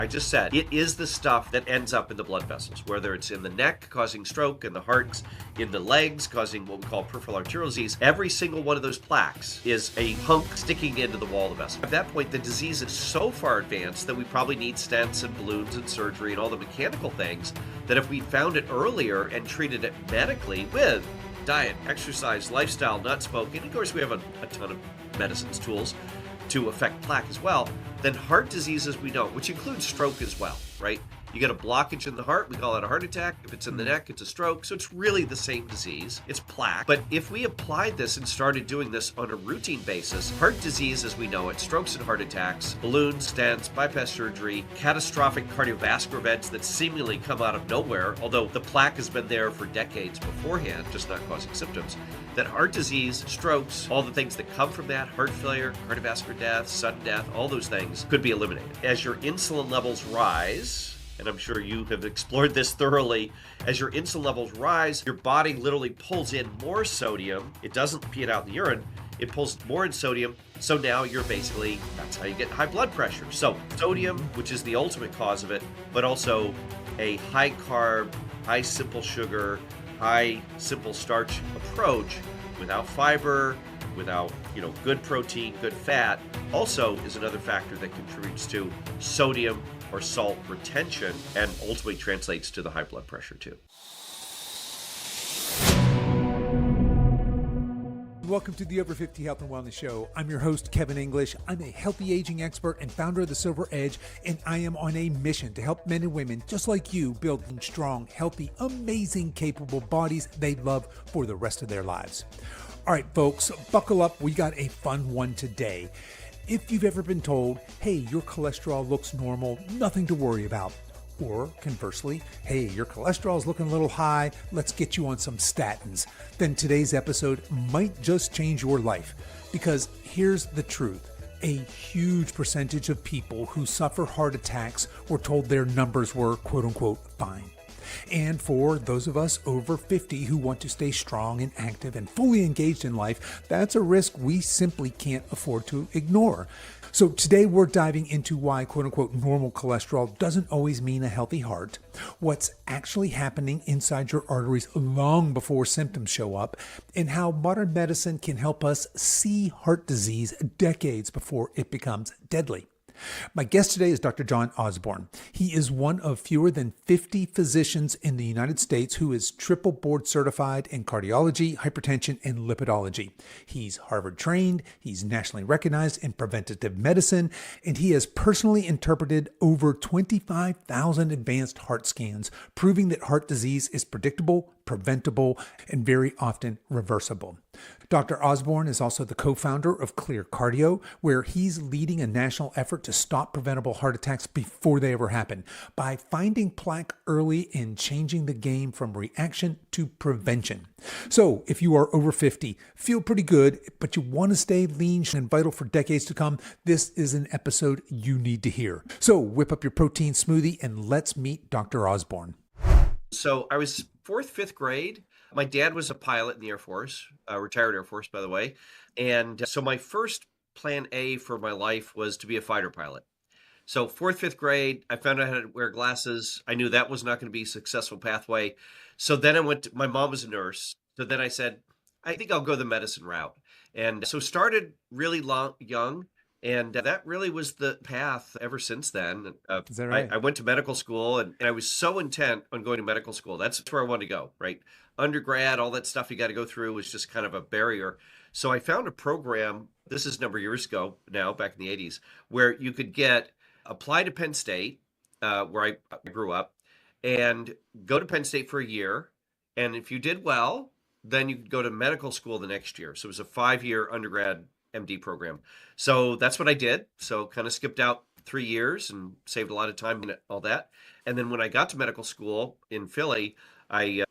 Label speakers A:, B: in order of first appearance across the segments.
A: I just said, it is the stuff that ends up in the blood vessels, whether it's in the neck causing stroke, in the heart, in the legs causing what we call peripheral arterial disease. Every single one of those plaques is a hunk sticking into the wall of the vessel. At that point, the disease is so far advanced that we probably need stents and balloons and surgery and all the mechanical things that if we found it earlier and treated it medically with diet, exercise, lifestyle, not smoking, of course we have a ton of medicines, tools to affect plaque as well, then heart diseases we know, which includes stroke as well, right? You get a blockage in the heart, we call it a heart attack. If it's in the neck, it's a stroke. So it's really the same disease. It's plaque. But if we applied this and started doing this on a routine basis, heart disease as we know it, strokes and heart attacks, balloons, stents, bypass surgery, catastrophic cardiovascular events that seemingly come out of nowhere, although the plaque has been there for decades beforehand, just not causing symptoms, that heart disease, strokes, all the things that come from that, heart failure, cardiovascular death, sudden death, all those things could be eliminated. As your insulin levels rise, and I'm sure you have explored this thoroughly, as your insulin levels rise, your body literally pulls in more sodium. It doesn't pee it out in the urine. It pulls more in sodium. So now you're basically, that's how you get high blood pressure. So sodium, which is the ultimate cause of it, but also a high carb, high simple sugar, high simple starch approach without fiber, without good protein, good fat, also is another factor that contributes to sodium or salt retention and ultimately translates to the high blood pressure too.
B: Welcome to the Over 50 Health and Wellness Show. I'm your host, Kevin English. I'm a healthy aging expert and founder of The Silver Edge, and I am on a mission to help men and women just like you build strong, healthy, amazing, capable bodies they love for the rest of their lives. All right, folks, buckle up. We got a fun one today. If you've ever been told, hey, your cholesterol looks normal, nothing to worry about. Or conversely, hey, your cholesterol is looking a little high, let's get you on some statins. Then today's episode might just change your life. Because here's the truth. A huge percentage of people who suffer heart attacks were told their numbers were quote unquote fine. And for those of us over 50 who want to stay strong and active and fully engaged in life, that's a risk we simply can't afford to ignore. So today we're diving into why quote-unquote normal cholesterol doesn't always mean a healthy heart, what's actually happening inside your arteries long before symptoms show up, and how modern medicine can help us see heart disease decades before it becomes deadly. My guest today is Dr. John Osborne. He is one of fewer than 50 physicians in the United States who is triple board certified in cardiology, hypertension, and lipidology. He's Harvard trained, he's nationally recognized in preventative medicine, and he has personally interpreted over 25,000 advanced heart scans, proving that heart disease is predictable, preventable, and very often reversible. Dr. Osborne is also the co-founder of Clear Cardio, where he's leading a national effort to stop preventable heart attacks before they ever happen by finding plaque early and changing the game from reaction to prevention. So if you are over 50, feel pretty good, but you want to stay lean and vital for decades to come, this is an episode you need to hear. So whip up your protein smoothie and let's meet Dr. Osborne.
A: So I was fourth, fifth grade. My dad was a pilot in the Air Force, retired Air Force, by the way. And so my first plan A for my life was to be a fighter pilot. So fourth, fifth grade, I found out how to wear glasses. I knew that was not going to be a successful pathway. So then my mom was a nurse. So then I said, I think I'll go the medicine route. And so started really young. And that really was the path ever since then.
B: Is that right?
A: I went to medical school and I was so intent on going to medical school. That's where I wanted to go, right? Undergrad, all that stuff you got to go through was just kind of a barrier. So I found a program, this is a number of years ago now, back in the 80s, where you could apply to Penn State, where I grew up, and go to Penn State for a year. And if you did well, then you could go to medical school the next year. So it was a 5-year undergrad MD program. So that's what I did. So kind of skipped out 3 years and saved a lot of time and all that. And then when I got to medical school in Philly, I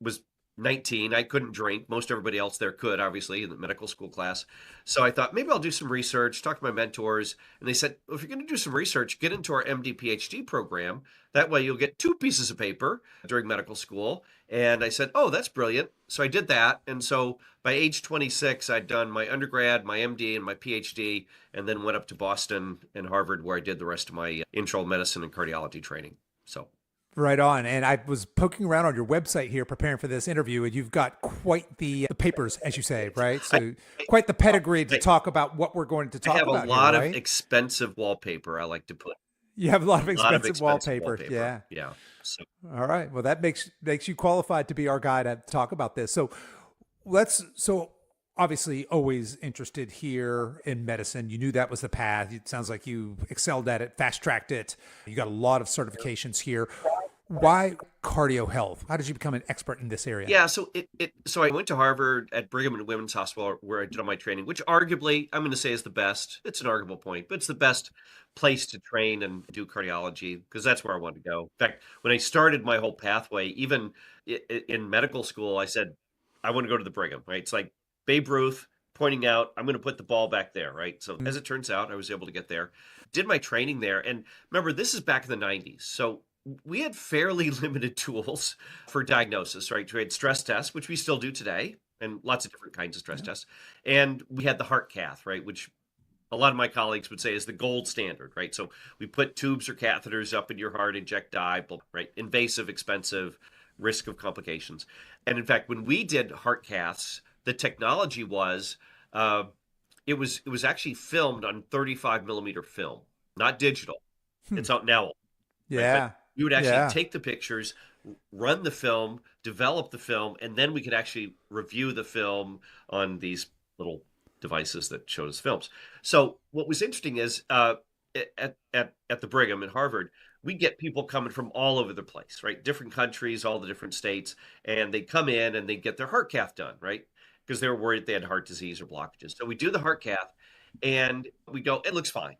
A: was 19. I couldn't drink. Most everybody else there could, obviously, in the medical school class. So I thought maybe I'll do some research, talk to my mentors. And they said, well, if you're going to do some research, get into our MD PhD program. That way you'll get 2 pieces of paper during medical school. And I said, oh, that's brilliant. So I did that. And so by age 26, I'd done my undergrad, my MD, and my PhD, and then went up to Boston and Harvard, where I did the rest of my internal medicine and cardiology training. So
B: Right on. And I was poking around on your website here, preparing for this interview, and you've got quite the papers, as you say, right? So quite the pedigree to talk about what we're going to talk about.
A: I have a lot of expensive wallpaper I like to put.
B: You have a lot of expensive wallpaper. Yeah.
A: Yeah. So.
B: All right. Well, that makes you qualified to be our guy to talk about this. So obviously always interested here in medicine. You knew that was the path. It sounds like you excelled at it, fast-tracked it. You got a lot of certifications here. Why cardio health? How did you become an expert in this area?
A: Yeah, so so I went to Harvard at Brigham and Women's Hospital, where I did all my training, which arguably I'm going to say is the best. It's an arguable point, but it's the best place to train and do cardiology, because that's where I wanted to go. In fact, when I started my whole pathway, even in medical school, I said I want to go to the Brigham. Right? It's like Babe Ruth pointing out, I'm going to put the ball back there. Right? So as it turns out, I was able to get there. Did my training there, and remember, this is back in the 90s, so we had fairly limited tools for diagnosis, right? We had stress tests, which we still do today, and lots of different kinds of stress tests. And we had the heart cath, right? Which a lot of my colleagues would say is the gold standard, right? So we put tubes or catheters up in your heart, inject dye, right? Invasive, expensive, risk of complications. And in fact, when we did heart caths, the technology was, it was actually filmed on 35 millimeter film, not digital. It's out now.
B: Yeah.
A: Right? You would actually take the pictures, run the film, develop the film, and then we could actually review the film on these little devices that showed us films. So what was interesting is at the Brigham and Harvard, we get people coming from all over the place, right? Different countries, all the different states, and they come in and they get their heart cath done, right? Because they were worried they had heart disease or blockages. So we do the heart cath, and we go, it looks fine.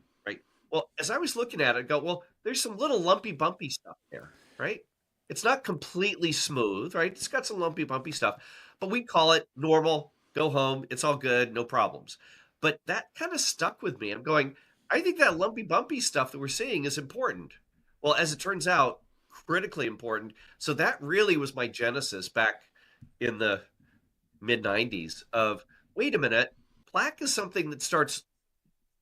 A: Well, as I was looking at it, I go, well, there's some little lumpy, bumpy stuff there, right? It's not completely smooth, right? It's got some lumpy, bumpy stuff, but we call it normal, go home, it's all good, no problems. But that kind of stuck with me. I'm going, I think that lumpy, bumpy stuff that we're seeing is important. Well, as it turns out, critically important. So that really was my genesis back in the mid-90s of, wait a minute, plaque is something that starts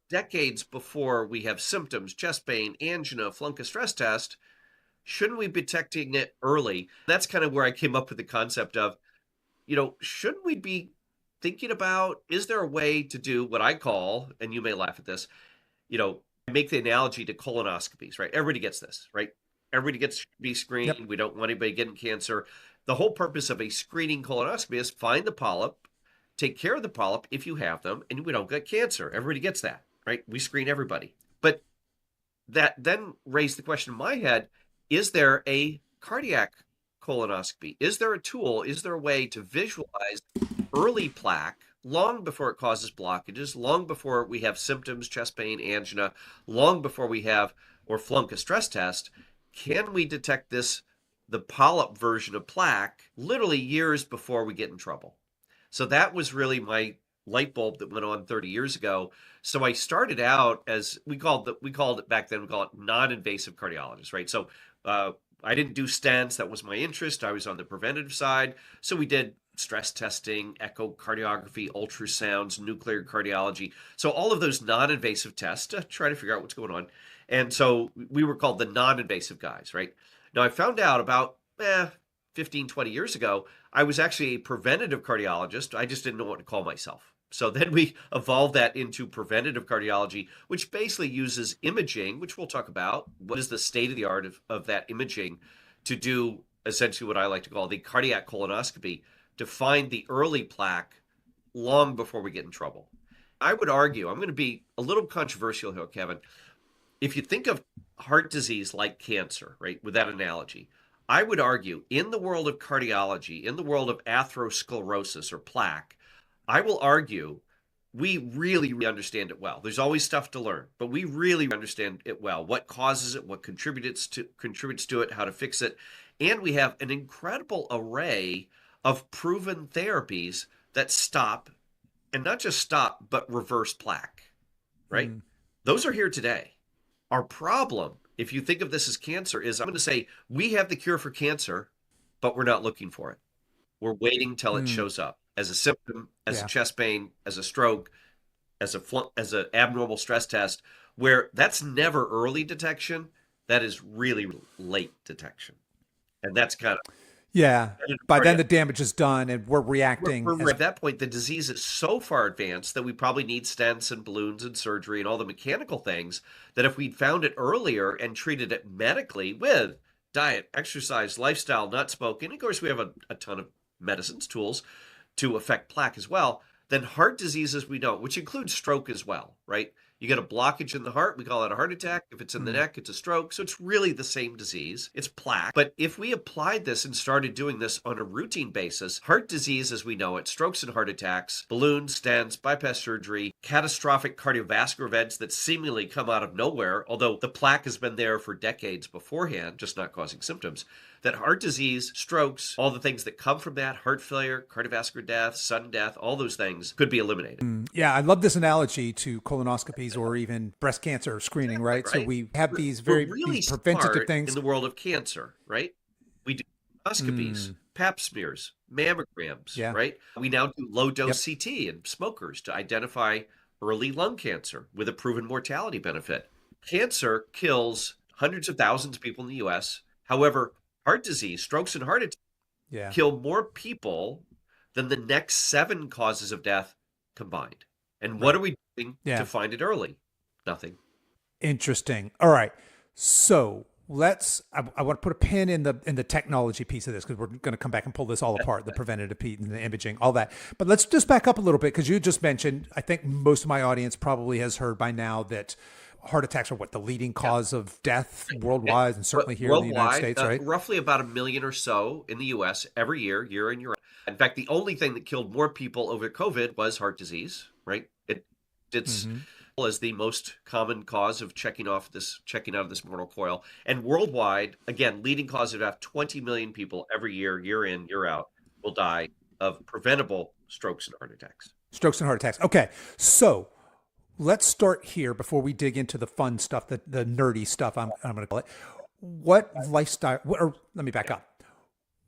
A: decades before we have symptoms, chest pain, angina, flunk a stress test. Shouldn't we be detecting it early? That's kind of where I came up with the concept of, shouldn't we be thinking about, is there a way to do what I call, and you may laugh at this, I make the analogy to colonoscopies, right? Everybody gets this, right? Everybody gets to be screened. Yep. We don't want anybody getting cancer. The whole purpose of a screening colonoscopy is find the polyp, take care of the polyp if you have them, and we don't get cancer. Everybody gets that. Right? We screen everybody. But that then raised the question in my head, is there a cardiac colonoscopy? Is there a tool? Is there a way to visualize early plaque long before it causes blockages, long before we have symptoms, chest pain, angina, long before we have or flunk a stress test? Can we detect the polyp version of plaque, literally years before we get in trouble? So that was really my light bulb that went on 30 years ago. So I started out as we called it back then, we call it non-invasive cardiologist, right? So I didn't do stents. That was my interest. I was on the preventative side. So we did stress testing, echocardiography, ultrasounds, nuclear cardiology. So all of those non-invasive tests to try to figure out what's going on. And so we were called the non-invasive guys, right? Now I found out about 15, 20 years ago, I was actually a preventative cardiologist. I just didn't know what to call myself. So then we evolved that into preventative cardiology, which basically uses imaging, which we'll talk about. What is the state of the art of that imaging to do essentially what I like to call the cardiac colonoscopy to find the early plaque long before we get in trouble. I would argue, I'm going to be a little controversial here, Kevin. If you think of heart disease like cancer, right, with that analogy, I would argue in the world of cardiology, in the world of atherosclerosis or plaque, I will argue we really understand it well. There's always stuff to learn, but we really understand it well. What causes it, what contributes to it, how to fix it. And we have an incredible array of proven therapies that stop, and not just stop, but reverse plaque, right? Those are here today. Our problem, if you think of this as cancer, is I'm going to say we have the cure for cancer, but we're not looking for it. We're waiting till it shows up as a symptom, as a chest pain, as a stroke, as an abnormal stress test, where that's never early detection. That is really late detection. And that's kind of
B: Yeah. By then the damage is done and we're reacting.
A: at that point, the disease is so far advanced that we probably need stents and balloons and surgery and all the mechanical things that if we'd found it earlier and treated it medically with diet, exercise, lifestyle, not smoking, of course, we have a ton of medicines, tools to affect plaque as well, then heart diseases we don't, which includes stroke as well, right? You get a blockage in the heart, we call it a heart attack. If it's in the neck, it's a stroke. So it's really the same disease. It's plaque. But if we applied this and started doing this on a routine basis, heart disease as we know it, strokes and heart attacks, balloons, stents, bypass surgery, catastrophic cardiovascular events that seemingly come out of nowhere, although the plaque has been there for decades beforehand, just not causing symptoms, that heart disease, strokes, all the things that come from that, heart failure, cardiovascular death, sudden death, all those things could be eliminated.
B: Yeah, I love this analogy to colonoscopies or even breast cancer screening, right? So we have these
A: really
B: these preventative things
A: in the world of cancer, right? We do colonoscopies, pap smears, mammograms, right? We now do low dose CT in smokers to identify early lung cancer with a proven mortality benefit. Cancer kills hundreds of thousands of people in the US. However, heart disease, strokes and heart attacks kill more people than the next 7 causes of death combined. And what are we doing to find it early? Nothing.
B: Interesting. All right. So I want to put a pin in the technology piece of this because we're going to come back and pull this all apart, the preventative piece and the imaging, all that. But let's just back up a little bit because you just mentioned, I think most of my audience probably has heard by now that heart attacks are the leading cause of death worldwide and certainly here in the United States, right?
A: Roughly about 1 million or so in the U.S. every year, year in, year out. In fact, the only thing that killed more people over COVID was heart disease, right? It's as the most common cause of checking out of this mortal coil. And worldwide, again, leading cause of death, 20 million people every year, year in, year out, will die of preventable strokes and heart attacks.
B: Strokes and heart attacks. Okay. So let's start here before we dig into the fun stuff, the nerdy stuff, I'm going to call it. What lifestyle, or let me back up.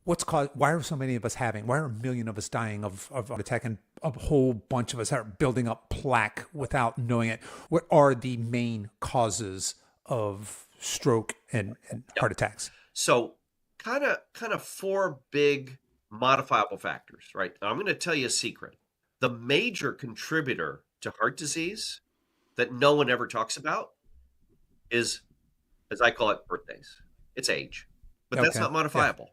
B: Why are so many of us why are 1 million of us dying of heart attack and a whole bunch of us are building up plaque without knowing it? What are the main causes of stroke and heart attacks?
A: So kind of 4 big modifiable factors, right? I'm going to tell you a secret. The major contributor to heart disease that no one ever talks about is, as I call it, birthdays. It's age. But that's not modifiable.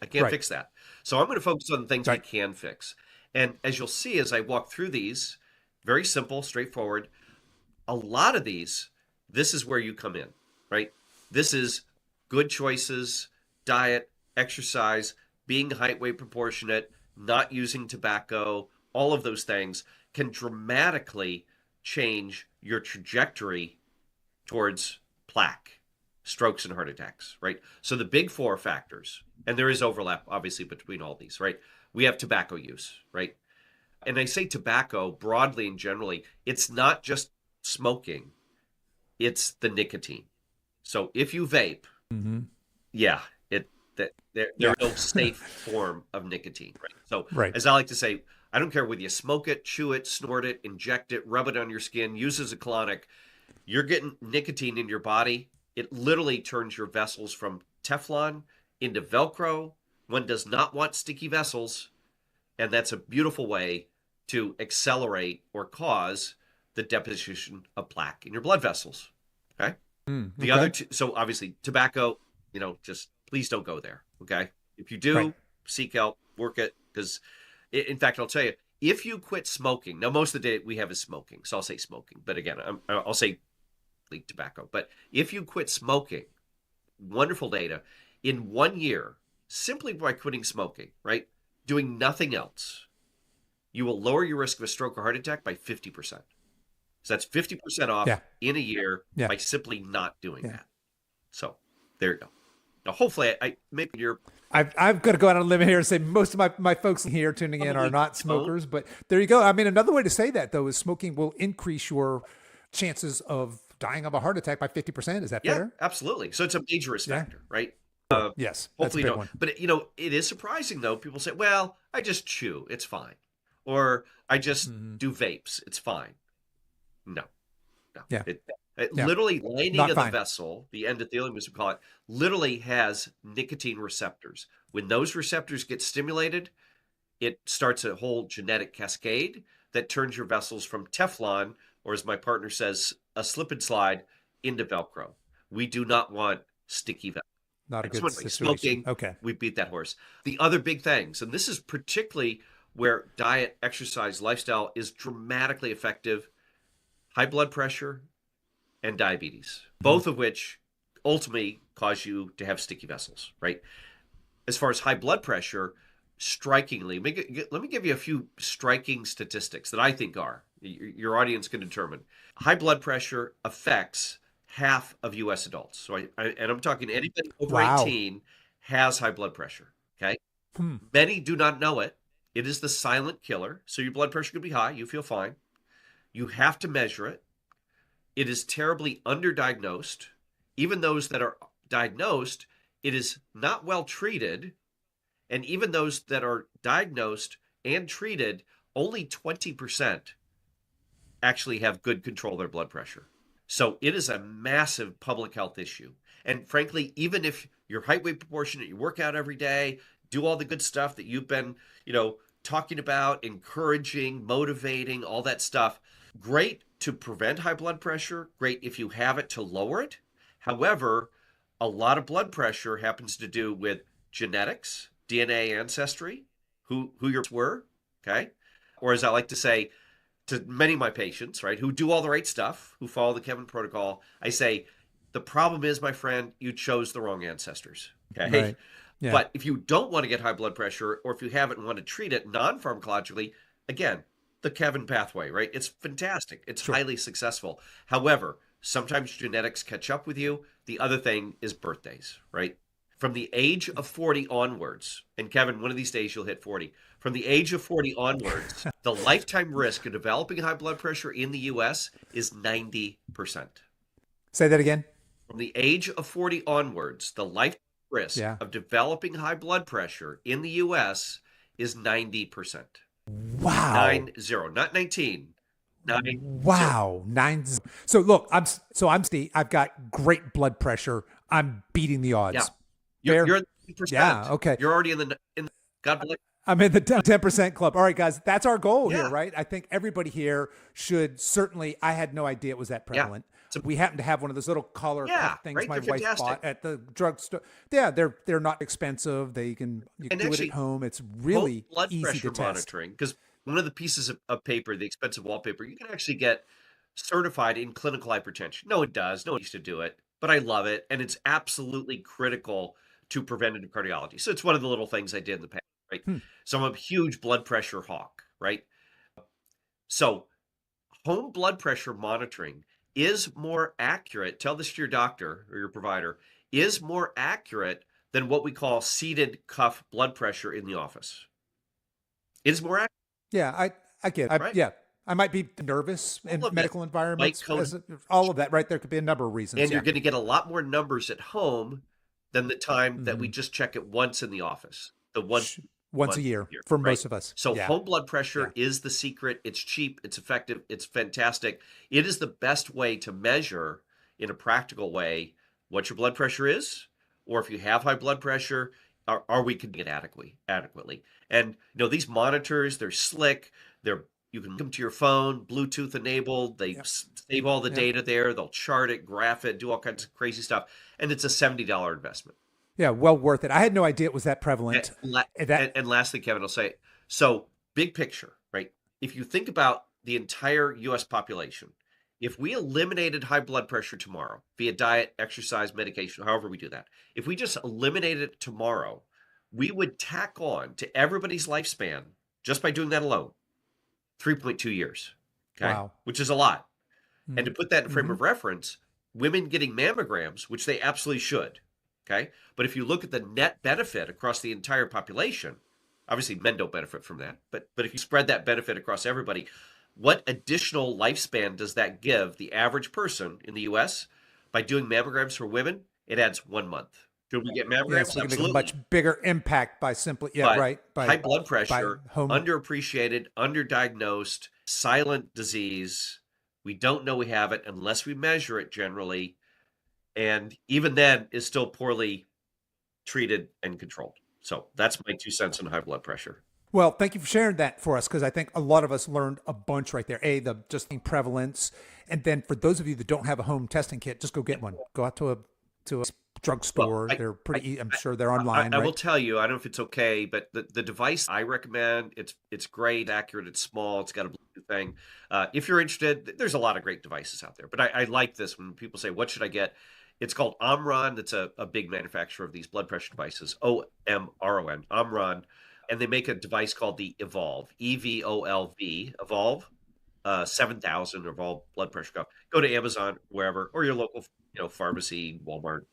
A: I can't fix that. So I'm going to focus on the things we can fix. And as you'll see as I walk through these, very simple, straightforward, a lot of these, this is where you come in, right? This is good choices, diet, exercise, being height, weight proportionate, not using tobacco, all of those things can dramatically change your trajectory towards plaque, strokes, and heart attacks, right? So the big 4 factors, and there is overlap, obviously, between all these, right? We have tobacco use, right? And I say tobacco broadly and generally, it's not just smoking, it's the nicotine. So if you vape, there's no safe form of nicotine, right? So as I like to say, I don't care whether you smoke it, chew it, snort it, inject it, rub it on your skin, use it as a colonic, you're getting nicotine in your body. It literally turns your vessels from Teflon into Velcro. One does not want sticky vessels, and that's a beautiful way to accelerate or cause the deposition of plaque in your blood vessels. Okay? The other two, so obviously tobacco, just please don't go there. Okay? If you do, seek help, work it, because in fact, I'll tell you, if you quit smoking, now most of the day we have is smoking, so I'll say smoking, but again, I'll say tobacco. But if you quit smoking, wonderful data, in 1 year, simply by quitting smoking, right, doing nothing else, you will lower your risk of a stroke or heart attack by 50%. So that's 50% off in a year by simply not doing that. So there you go. Now, hopefully, maybe you're
B: I've got to go out on a limb here and say most of my folks here tuning in are
A: probably
B: not
A: don't.
B: smokers, but there you go. I mean, another way to say that though is smoking will increase your chances of dying of a heart attack by 50%. Is that
A: Yeah,
B: fair?
A: absolutely. So it's a major risk
B: Yeah.
A: factor, right?
B: Sure. Yes, that's a
A: Hopefully you
B: big
A: don't.
B: one.
A: But it is surprising though. People say, "Well, I just chew, it's fine," or "I just
B: Hmm.
A: do vapes, it's fine." No, no.
B: Yeah.
A: It
B: Yeah.
A: literally lining
B: Not
A: of the
B: fine.
A: vessel, the endothelium as we call it, literally has nicotine receptors. When those receptors get stimulated, it starts a whole genetic cascade that turns your vessels from Teflon, or as my partner says, a slip and slide, into Velcro. We do not want sticky vessels.
B: Not a
A: So
B: good
A: anyway,
B: situation.
A: smoking,
B: Okay.
A: we beat that horse. The other big things, and this is particularly where diet, exercise, lifestyle is dramatically effective: high blood pressure and diabetes,
B: Mhm.
A: both of which ultimately cause you to have sticky vessels, right? As far as high blood pressure, strikingly, let me give you a few striking statistics that I think are your audience can determine. High blood pressure affects half of U.S. adults. So and I'm talking anybody over
B: Wow.
A: 18 has high blood pressure. Okay,
B: Hmm.
A: many do not know it. It is the silent killer. So your blood pressure could be high. You feel fine. You have to measure it. It is terribly underdiagnosed. Even those that are diagnosed, it is not well treated. And even those that are diagnosed and treated, only 20% actually have good control of their blood pressure. So it is a massive public health issue. And frankly, even if you're height weight proportionate, you work out every day, do all the good stuff that you've been, talking about, encouraging, motivating, all that stuff, great to prevent high blood pressure, great if you have it to lower it. However, a lot of blood pressure happens to do with genetics, DNA ancestry, who your were, okay? Or as I like to say, to many of my patients, right, who do all the right stuff, who follow the Kevin protocol, I say, the problem is, my friend, you chose the wrong ancestors. Okay.
B: Right. Yeah.
A: But if you don't want to get high blood pressure, or if you haven't and want to treat it non pharmacologically, again, the Kevin pathway, right? It's fantastic. It's
B: Sure.
A: highly successful. However, sometimes genetics catch up with you. The other thing is birthdays, right? From the age of 40 onwards, and Kevin, one of these days you'll hit 40. From the age of 40 onwards, the lifetime risk of developing high blood pressure in the US is 90%.
B: Say that again.
A: From the age of 40 onwards, the lifetime risk
B: Yeah.
A: of developing high blood pressure in the US is 90%.
B: Wow.
A: 90, not 19, 90.
B: Wow. So look, I'm Steve. I've got great blood pressure. I'm beating the
A: Yeah.
B: odds.
A: You're
B: Fair.
A: in the
B: Yeah.
A: 10%.
B: Okay.
A: You're already in God bless.
B: I'm in the 10% club. All right, guys, that's our goal here,
A: Yeah.
B: right? I think everybody here should certainly. I had no idea it was that
A: Yeah.
B: prevalent. We happen to have one of those little collar
A: Yeah,
B: cuff things
A: right?
B: my
A: They're
B: wife
A: fantastic.
B: bought at the drugstore. Yeah, they're not expensive. You can
A: And
B: do it at
A: actually,
B: home. It's
A: home
B: really
A: blood
B: easy to
A: pressure
B: test.
A: monitoring, because one of the pieces of paper, the expensive wallpaper, you can actually get certified in clinical hypertension. No, it does. No one used to do it, but I love it. And it's absolutely critical to preventative cardiology. So it's one of the little things I did in the past, right?
B: Hmm.
A: So I'm a huge blood pressure hawk, right? So home blood pressure monitoring is more accurate. Tell this to your doctor or your provider, is more accurate than what we call seated cuff blood pressure in the office. It's more accurate,
B: Yeah, I get it.
A: right?
B: Yeah, I might be nervous
A: All
B: in
A: of this
B: medical
A: light
B: environments.
A: code,
B: All of that, right? There could be a number of reasons.
A: and you're
B: Yeah.
A: going to get a lot more numbers at home than the time that we
B: Hmm.
A: just check it once in the office, the once
B: Once a
A: once
B: year
A: a year,
B: for
A: right?
B: most of us.
A: So
B: Yeah.
A: home blood
B: Yeah.
A: pressure is the secret. It's cheap, it's effective, it's fantastic. It is the best way to measure in a practical way what your blood pressure is, or if you have high blood pressure, are we conducting it adequately? And these monitors, they're slick. You can hook them to your phone, Bluetooth enabled. They
B: Yep.
A: save all the
B: Yep.
A: data there. They'll chart it, graph it, do all kinds of crazy stuff, and it's a $70 investment.
B: Yeah. Well worth it. I had no idea it was that
A: And,
B: prevalent.
A: la-
B: That.
A: and lastly, Kevin, I'll say, so big picture, right? If you think about the entire US population, if we eliminated high blood pressure tomorrow via diet, exercise, medication, however we do that, if we just eliminated it tomorrow, we would tack on to everybody's lifespan just by doing that alone 3.2 years, okay?
B: Wow.
A: Which is a lot. And to
B: Mm-hmm.
A: put that in frame
B: Mm-hmm.
A: of reference, women getting mammograms, which they absolutely should, Okay. But if you look at the net benefit across the entire population, obviously men don't benefit from that, but if you spread that benefit across everybody, what additional lifespan does that give the average person in the US by doing mammograms for women? It adds 1 month. Should we get
B: Yes,
A: mammograms?
B: we can make a
A: Absolutely.
B: much bigger impact by simply, yeah,
A: But
B: right,
A: high blood
B: by
A: pressure,
B: home.
A: underappreciated, underdiagnosed, silent disease. We don't know we have it unless we measure it generally. And even then is still poorly treated and controlled. So that's my 2 cents on high blood pressure.
B: Well, thank you for sharing that for us because I think a lot of us learned a bunch right there. The just the prevalence, and then for those of you that don't have a home testing kit, just go get one. Go out to a
A: Well,
B: drugstore. They're
A: I,
B: pretty. I'm sure they're online,
A: I
B: right?
A: will tell you, I don't know if it's okay, but the device I recommend, it's great, accurate, it's small, it's got a Bluetooth thing. If you're interested, there's a lot of great devices out there, but I like this when people say, "What should I get?" It's called Omron. That's a big manufacturer of these blood pressure devices. Omron, Omron, and they make a device called the Evolve, EVOLV, Evolve. 7,000 Evolve blood pressure cuff. Go to Amazon, wherever, or your local, pharmacy, Walmart,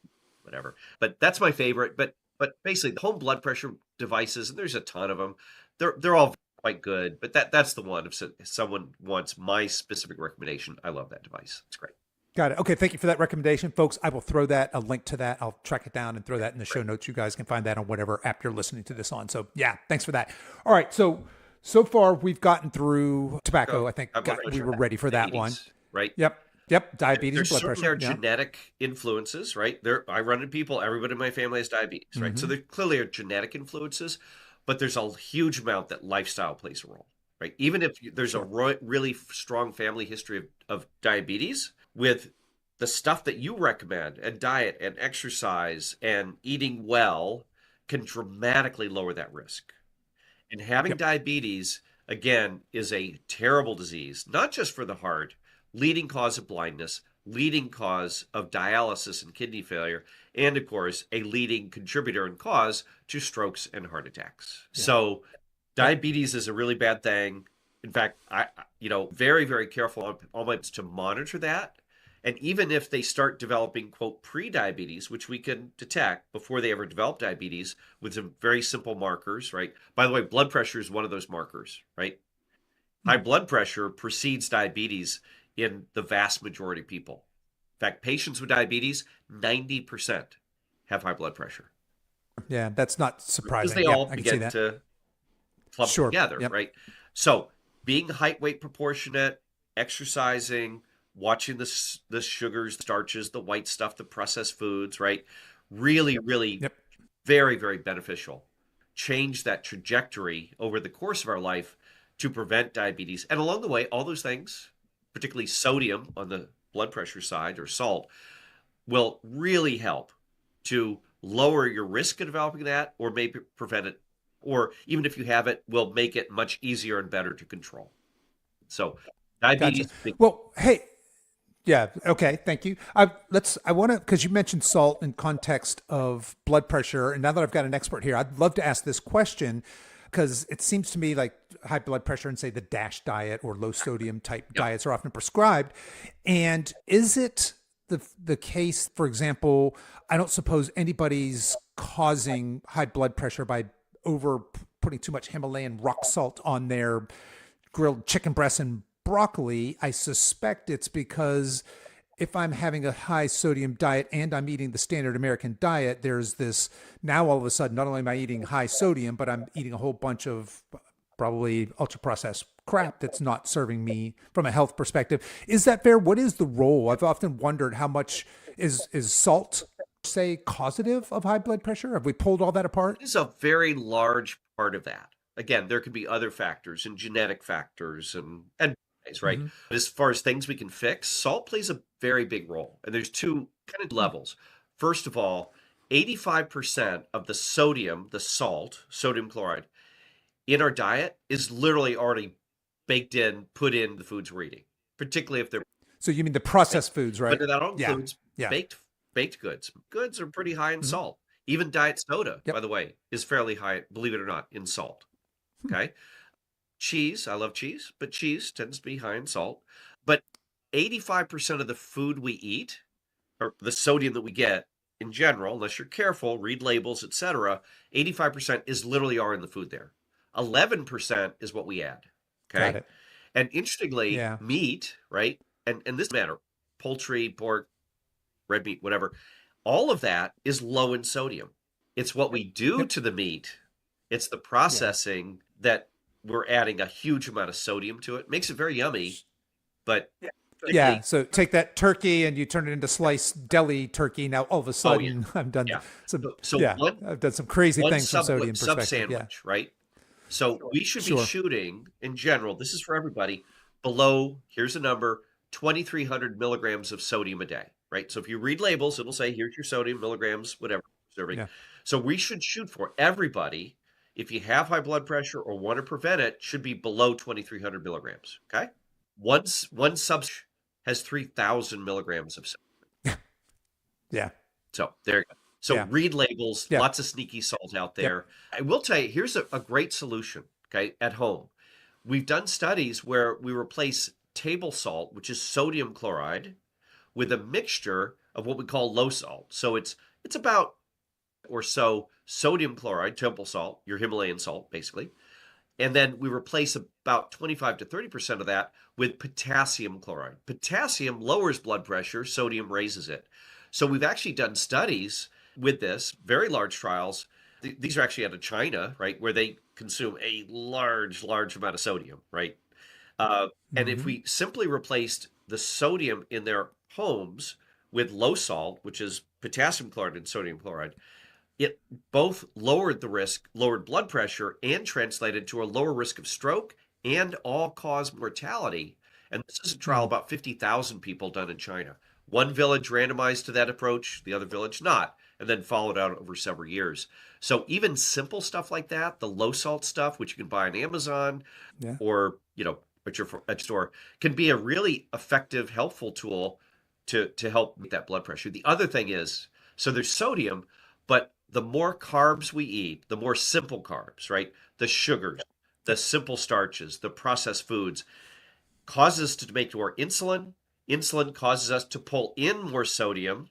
A: whatever. But that's my favorite. But basically, the home blood pressure devices, and there's a ton of them. They're all quite good. But that's the one. If someone wants my specific recommendation, I love that device. It's great.
B: Got it. Okay, thank you for that recommendation, folks. I will throw that a link to that. I'll track it down and throw that in the show
A: Great.
B: notes. You guys can find that on whatever app you're listening to this on. So yeah, thanks for that. All right, so far we've gotten through tobacco. I think we were ready for that one.
A: Diabetes, right?
B: Yep. Diabetes
A: There's
B: and blood
A: certainly
B: pressure.
A: are genetic influences, right? I run into people, everybody in my family has diabetes, right? So there clearly are genetic influences, but there's a huge amount that lifestyle plays a role, right? Even if there's a really strong family history of diabetes, with the stuff that you recommend and diet and exercise and eating well can dramatically lower that risk. And having diabetes, again, is a terrible disease, not just for the heart, leading cause of blindness, leading cause of dialysis and kidney failure, and of course, a leading contributor and cause to strokes and heart attacks. So diabetes is a really bad thing. In fact, very, very careful on all my to monitor that. And even if they start developing, quote, pre-diabetes, which we can detect before they ever develop diabetes with some very simple markers, right? By the way, blood pressure is one of those markers, right? High blood pressure precedes diabetes in the vast majority of people. In fact, patients with diabetes, 90% have high blood pressure.
B: Yeah, that's not surprising.
A: Because they all
B: I can see
A: begin
B: that.
A: to clump together, right? So being height weight proportionate, exercising, watching the sugars, starches, the white stuff, the processed foods, right? Really, really very, very beneficial. Change that trajectory over the course of our life to prevent diabetes. And along the way, all those things, particularly sodium on the blood pressure side or salt, will really help to lower your risk of developing that or maybe prevent it. Or even if you have it, will make it much easier and better to control. So diabetes.
B: Gotcha. Well, hey, yeah. Okay. Thank you. I want to, because you mentioned salt in context of blood pressure. And now that I've got an expert here, I'd love to ask this question because it seems to me like high blood pressure and say the DASH diet or low sodium type diets are often prescribed. And is it the case, for example, I don't suppose anybody's causing high blood pressure by over putting too much Himalayan rock salt on their grilled chicken breasts and broccoli. I suspect it's because if I'm having a high sodium diet and I'm eating the standard American diet, there's this now all of a sudden, not only am I eating high sodium, but I'm eating a whole bunch of probably ultra processed crap that's not serving me from a health perspective. Is that fair? What is the role? I've often wondered how much is salt, say, causative of high blood pressure? Have we pulled all that apart?
A: It is a very large part of that. Again, there could be other factors and genetic factors and right? But as far as things we can fix, salt plays a very big role. And there's two kind of levels. First of all, 85% of the sodium, the salt, sodium chloride, in our diet is literally already baked in, put in the foods we're eating, particularly if they're.
B: So you mean the processed foods, right?
A: But that all includes baked goods. Goods are pretty high in salt. Even diet soda, by the way, is fairly high, believe it or not, in salt. Okay. Cheese, I love cheese, but cheese tends to be high in salt. But 85% of the food we eat, or the sodium that we get, in general, unless you're careful, read labels, etc., 85% is literally are in the food there. 11% is what we add.
B: Got
A: Okay.
B: it.
A: And interestingly,
B: Yeah.
A: meat, right? And this matter, poultry, pork, red meat, whatever, all of that is low in sodium. It's what we do
B: Yep.
A: to the meat, it's the
B: Yeah.
A: processing that we're adding a huge amount of sodium to it. Makes it very yummy, but
B: Yeah.
A: particularly,
B: So take that turkey and you turn it into sliced deli turkey. Now all of a
A: oh yeah,
B: sudden I've done
A: yeah.
B: some,
A: So
B: yeah,
A: one
B: I've done some crazy
A: one
B: things from sodium
A: sub
B: perspective. Yeah.
A: sandwich, right? So we should be
B: Sure.
A: shooting in general, this is for everybody, below, here's a number, 2,300 milligrams of sodium a day, right? So if you read labels, it'll say, here's your sodium milligrams, whatever you're serving.
B: Yeah.
A: So we should shoot for everybody, if you have high blood pressure or want to prevent it, should be below 2,300 milligrams, okay? One sub has 3,000 milligrams of sodium.
B: Yeah.
A: So there you go. So
B: Yeah.
A: read labels,
B: Yeah.
A: lots of sneaky salt out
B: Yep.
A: there. I will tell you, here's a great solution, okay, at home. We've done studies where we replace table salt, which is sodium chloride, with a mixture of what we call low salt. So it's about or so sodium chloride, table salt, your Himalayan salt, basically. And then we replace about 25 to 30% of that with potassium chloride. Potassium lowers blood pressure, sodium raises it. So we've actually done studies with this, very large trials. These are actually out of China, right, where they consume a large, large amount of sodium, right? And if
B: Mm-hmm.
A: we simply replaced the sodium in their homes with low salt, which is potassium chloride and sodium chloride, it both lowered the risk, lowered blood pressure, and translated to a lower risk of stroke and all-cause mortality. And this is a trial
B: Mm.
A: about 50,000 people done in China. One village randomized to that approach, the other village not, and then followed out over several years. So even simple stuff like that, the low salt stuff, which you can buy on Amazon
B: Yeah.
A: or at your store, can be a really effective, helpful tool to help with that blood pressure. The other thing is, so there's sodium, but the more carbs we eat, the more simple carbs, right? The sugars, the simple starches, the processed foods, causes us to make more insulin. Insulin causes us to pull in more sodium.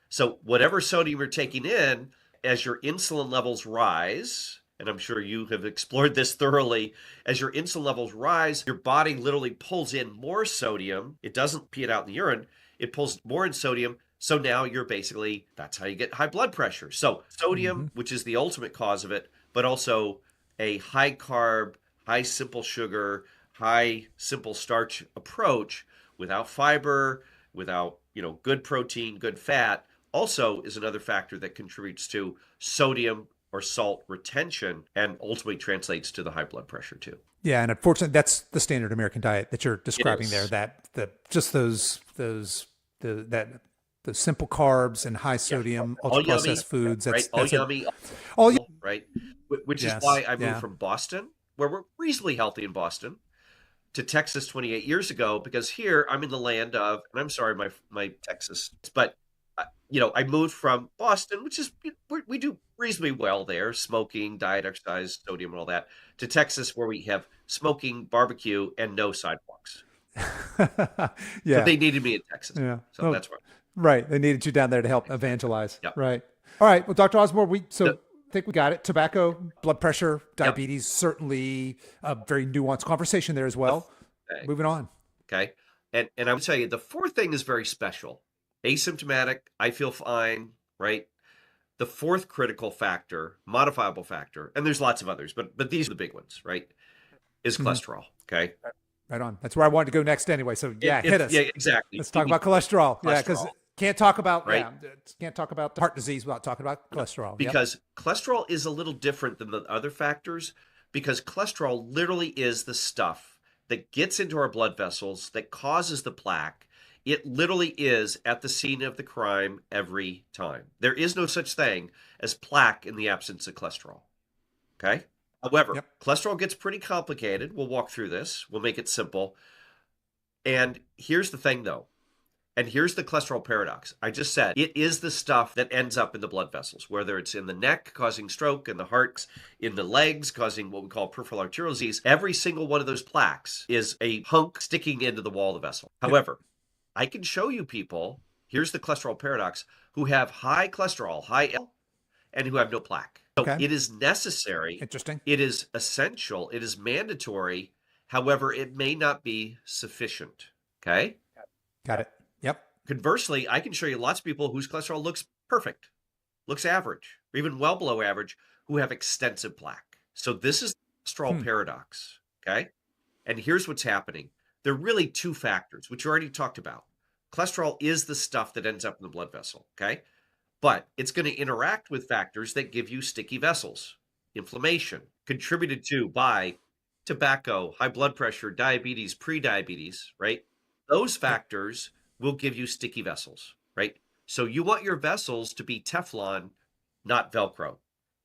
A: So whatever sodium you're taking in, as your insulin levels rise, and I'm sure you have explored this thoroughly, as your insulin levels rise, your body literally pulls in more sodium. It doesn't pee it out in the urine. It pulls more in sodium. So now you're basically, that's how you get high blood pressure. So
B: Mm-hmm.
A: sodium, which is the ultimate cause of it, but also a high carb, high simple sugar, high simple starch approach without fiber, without, good protein, good fat, also is another factor that contributes to sodium or salt retention and ultimately translates to the high blood pressure too.
B: Yeah, and unfortunately, that's the standard American diet that you're
A: It
B: describing there.
A: is.
B: That the just those simple carbs and high
A: Yeah.
B: sodium ultra
A: All yummy,
B: processed foods.
A: right? All
B: That's it.
A: yummy,
B: All
A: right? Which is
B: yes,
A: why I moved
B: yeah.
A: from Boston, where we're reasonably healthy in Boston, to Texas 28 years ago, because here I'm in the land of, and I'm sorry, my Texas, but I moved from Boston, which is we do reasonably well there, smoking, diet, exercise, sodium, and all that, to Texas, where we have smoking, barbecue, and no sidewalks. But
B: Yeah,
A: they needed me in Texas,
B: yeah.
A: so
B: Oh,
A: that's why.
B: right. They needed you down there to help evangelize.
A: Yep.
B: Right. All right. Well, Dr. Osborne, we
A: Yep.
B: think we got it. Tobacco, blood pressure,
A: Yep.
B: diabetes, certainly a very nuanced conversation there as well.
A: Okay.
B: Moving on.
A: Okay. And I would tell you the fourth thing is very special. Asymptomatic, I feel fine, right? The fourth critical factor, modifiable factor, and there's lots of others, but these are the big ones, right? Is
B: Mhm.
A: cholesterol. Okay.
B: Right on. That's where I wanted to go next anyway. So yeah, hit us.
A: Yeah, exactly.
B: Let's talk about cholesterol. Yeah, because
A: Cholesterol,
B: can't talk about
A: right?
B: can't talk about heart disease without talking about cholesterol. Yep.
A: Because cholesterol is a little different than the other factors because cholesterol literally is the stuff that gets into our blood vessels that causes the plaque. It literally is at the scene of the crime every time. There is no such thing as plaque in the absence of cholesterol. Okay? However,
B: Yep.
A: cholesterol gets pretty complicated. We'll walk through this. We'll make it simple. And here's the thing though. And here's the cholesterol paradox. I just said it is the stuff that ends up in the blood vessels, whether it's in the neck causing stroke, in the heart, in the legs causing what we call peripheral arterial disease. Every single one of those plaques is a hunk sticking into the wall of the vessel.
B: Yep.
A: However, I can show you people here's the cholesterol paradox, who have high cholesterol, high L, and who have no plaque. So
B: Okay.
A: it is necessary,
B: Interesting.
A: it is essential, it is mandatory. However, it may not be sufficient. Okay.
B: Got it. Yep.
A: Conversely, I can show you lots of people whose cholesterol looks perfect, looks average, or even well below average, who have extensive plaque. So this is the cholesterol paradox. Okay. And here's what's happening. There are really two factors, which you already talked about. Cholesterol is the stuff that ends up in the blood vessel. Okay. But it's going to interact with factors that give you sticky vessels, inflammation, contributed to by tobacco, high blood pressure, diabetes, prediabetes, right? Those factors will give you sticky vessels, right? So you want your vessels to be Teflon, not Velcro.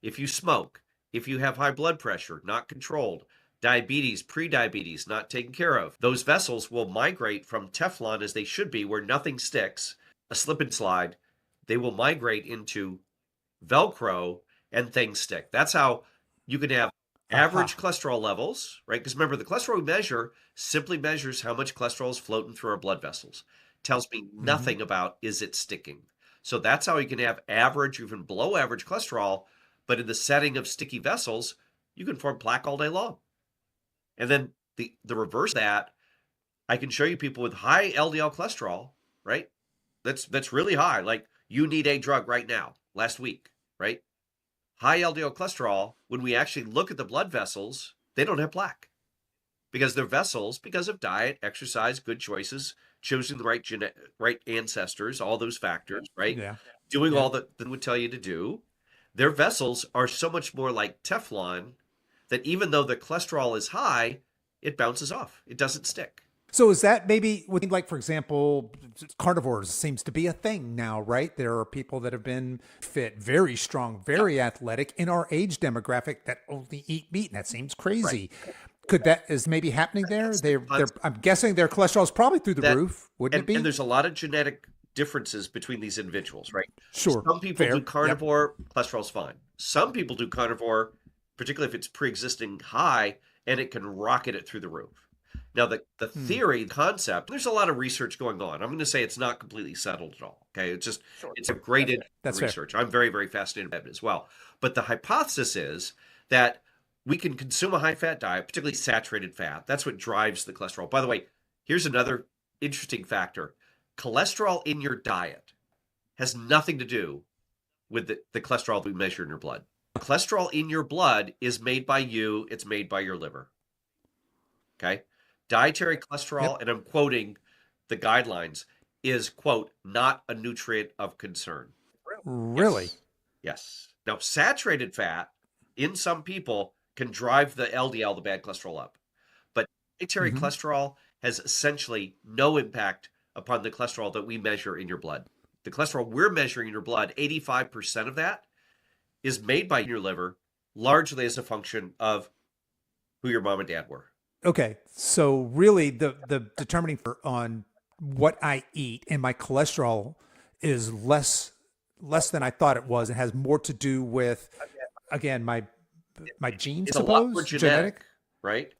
A: If you smoke, if you have high blood pressure, not controlled, diabetes, prediabetes, not taken care of, those vessels will migrate from Teflon as they should be, where nothing sticks, a slip and slide. They will migrate into Velcro and things stick. That's how you can have average cholesterol levels, right? Because remember, the cholesterol we measure simply measures how much cholesterol is floating through our blood vessels. Tells me nothing about is it sticking. So that's how you can have average, even below average cholesterol, but in the setting of sticky vessels, you can form plaque all day long. And then the reverse of that, I can show you people with high LDL cholesterol, right? That's really high. Like you need a drug right now, last week, right? High LDL cholesterol, when we actually look at the blood vessels, they don't have plaque because their vessels, because of diet, exercise, good choices, choosing the right ancestors, all those factors, right?
B: Yeah.
A: Doing all that would tell you to do. Their vessels are so much more like Teflon that even though the cholesterol is high, it bounces off. It doesn't stick.
B: So is that maybe with, like, for example, carnivores seems to be a thing now, right? There are people that have been fit, very strong, very athletic in our age demographic that only eat meat. And that seems crazy.
A: Right.
B: Could that is maybe happening there? I'm guessing their cholesterol is probably through the roof, wouldn't it be?
A: And there's a lot of genetic differences between these individuals, right?
B: Sure.
A: Some people do carnivore, cholesterol's fine. Some people do carnivore, particularly if it's pre-existing high, and it can rocket it through the roof. Now, the theory, concept, there's a lot of research going on. I'm going to say it's not completely settled at all. Okay. It's just, it's a graded research. Fair. I'm very, very fascinated by it as well. But the hypothesis is that we can consume a high fat diet, particularly saturated fat. That's what drives the cholesterol. By the way, here's another interesting factor. Cholesterol in your diet has nothing to do with the cholesterol we measure in your blood. Cholesterol in your blood is made by you. It's made by your liver. Okay. Dietary cholesterol, and I'm quoting the guidelines, is, quote, not a nutrient of concern.
B: Really?
A: Yes. Now, saturated fat in some people can drive the LDL, the bad cholesterol, up. But dietary cholesterol has essentially no impact upon the cholesterol that we measure in your blood. The cholesterol we're measuring in your blood, 85% of that is made by your liver, largely as a function of who your mom and dad were.
B: Okay. So really the determining on what I eat and my cholesterol is less than I thought it was. It has more to do with, again, my genes,
A: it's a lot more genetic, right?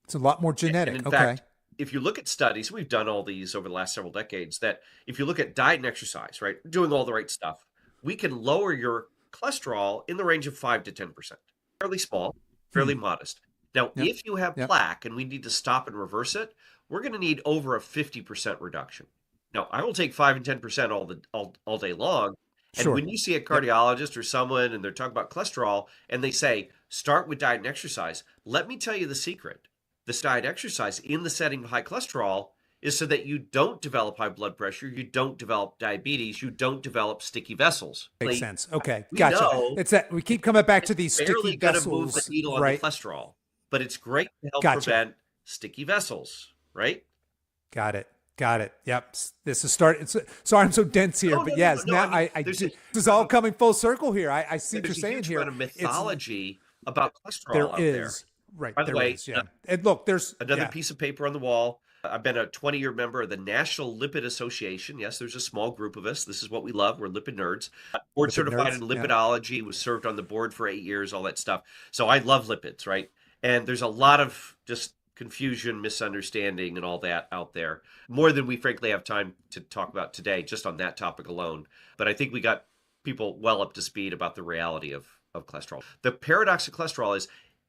B: It's a lot more genetic.
A: And in fact, if you look at studies, we've done all these over the last several decades, that if you look at diet and exercise, right, doing all the right stuff, we can lower your cholesterol in the range of 5 to 10%. Fairly small, fairly modest. Now, if you have plaque and we need to stop and reverse it, we're going to need over a 50% reduction. Now, I will take 5 and 10% all day long. And when you see a cardiologist or someone and they're talking about cholesterol and they say, start with diet and exercise, let me tell you the secret. This diet exercise in the setting of high cholesterol is so that you don't develop high blood pressure, you don't develop diabetes, you don't develop sticky vessels.
B: Makes sense. Okay, gotcha. It's that we keep coming back to these sticky vessels,
A: move the needle on the cholesterol, but it's great to help prevent sticky vessels, right?
B: Got it. Yep. This is starting. Sorry, I'm so dense here, but yes, now I mean, this is all coming full circle here. I see what you're saying here.
A: There's a mythology about cholesterol out there.
B: Right.
A: By the way,
B: and look, there's
A: another piece of paper on the wall. I've been a 20-year member of the National Lipid Association. Yes, there's a small group of us. This is what we love. We're lipid nerds. Board certified in lipidology, was served on the board for 8 years, all that stuff. So I love lipids, right? And there's a lot of just confusion, misunderstanding, and all that out there. More than we frankly have time to talk about today, just on that topic alone. But I think we got people well up to speed about the reality of cholesterol. The paradox of cholesterol is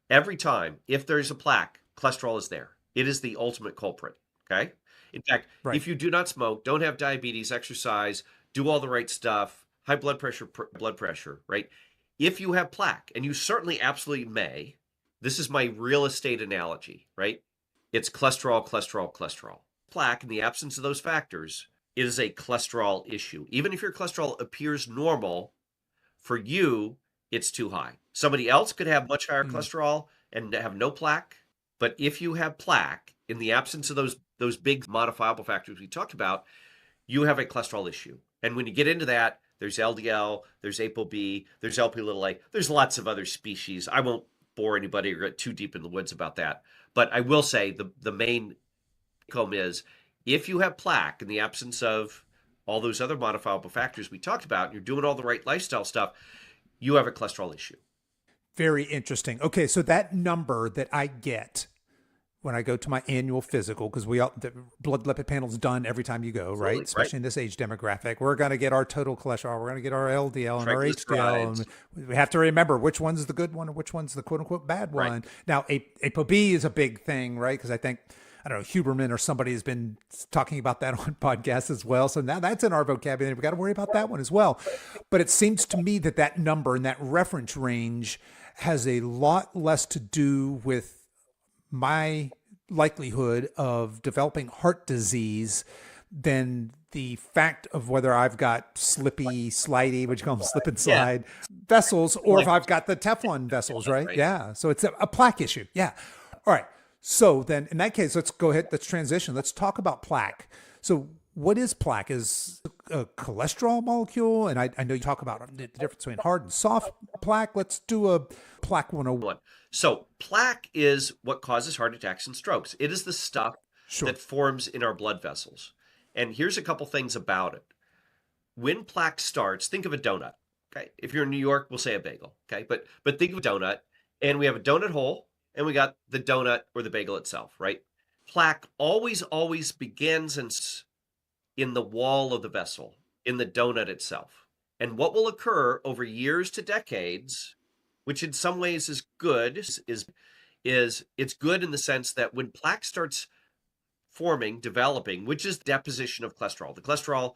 A: every time, if there's a plaque, cholesterol is there. It is the ultimate culprit. Okay. In fact,
B: Right.
A: if you do not smoke, don't have diabetes, exercise, do all the right stuff, high blood pressure, right? If you have plaque, and you certainly absolutely may, this is my real estate analogy, right? It's cholesterol, cholesterol, cholesterol. Plaque, in the absence of those factors, is a cholesterol issue. Even if your cholesterol appears normal, for you, it's too high. Somebody else could have much higher cholesterol and have no plaque. But if you have plaque, in the absence of those big modifiable factors we talked about, you have a cholesterol issue. And when you get into that, there's LDL, there's ApoB, there's LP(a), there's lots of other species. I won't bore anybody or get too deep in the woods about that. But I will say the main home is if you have plaque in the absence of all those other modifiable factors we talked about, and you're doing all the right lifestyle stuff, you have a cholesterol issue.
B: Very interesting. Okay, so that number that I get when I go to my annual physical, because the blood lipid panel's done every time you go, right? Especially in this age demographic. We're going to get our total cholesterol. We're going to get our LDL and our HDL. And we have to remember which one's the good one and which one's the quote unquote bad one.
A: Right.
B: Now, ApoB is a big thing, right? Because I think, I don't know, Huberman or somebody has been talking about that on podcasts as well. So now that's in our vocabulary. We got to worry about that one as well. But it seems to me that that number and that reference range has a lot less to do with my likelihood of developing heart disease than the fact of whether I've got slidey, which you call them slip and slide vessels, or if I've got the Teflon vessels, right? Yeah. So it's a plaque issue. Yeah. All right. So then in that case, let's go ahead. Let's transition. Let's talk about plaque. So what is plaque? Is a cholesterol molecule? And I know you talk about the difference between hard and soft plaque. Let's do a plaque 101.
A: So plaque is what causes heart attacks and strokes. It is the stuff that forms in our blood vessels. And here's a couple things about it. When plaque starts, think of a donut. Okay. If you're in New York, we'll say a bagel. Okay. But think of a donut, and we have a donut hole, and we got the donut or the bagel itself, right? Plaque always begins in the wall of the vessel, in the donut itself. And what will occur over years to decades, which in some ways is good, is it's good in the sense that when plaque starts forming, developing, which is deposition of cholesterol, the cholesterol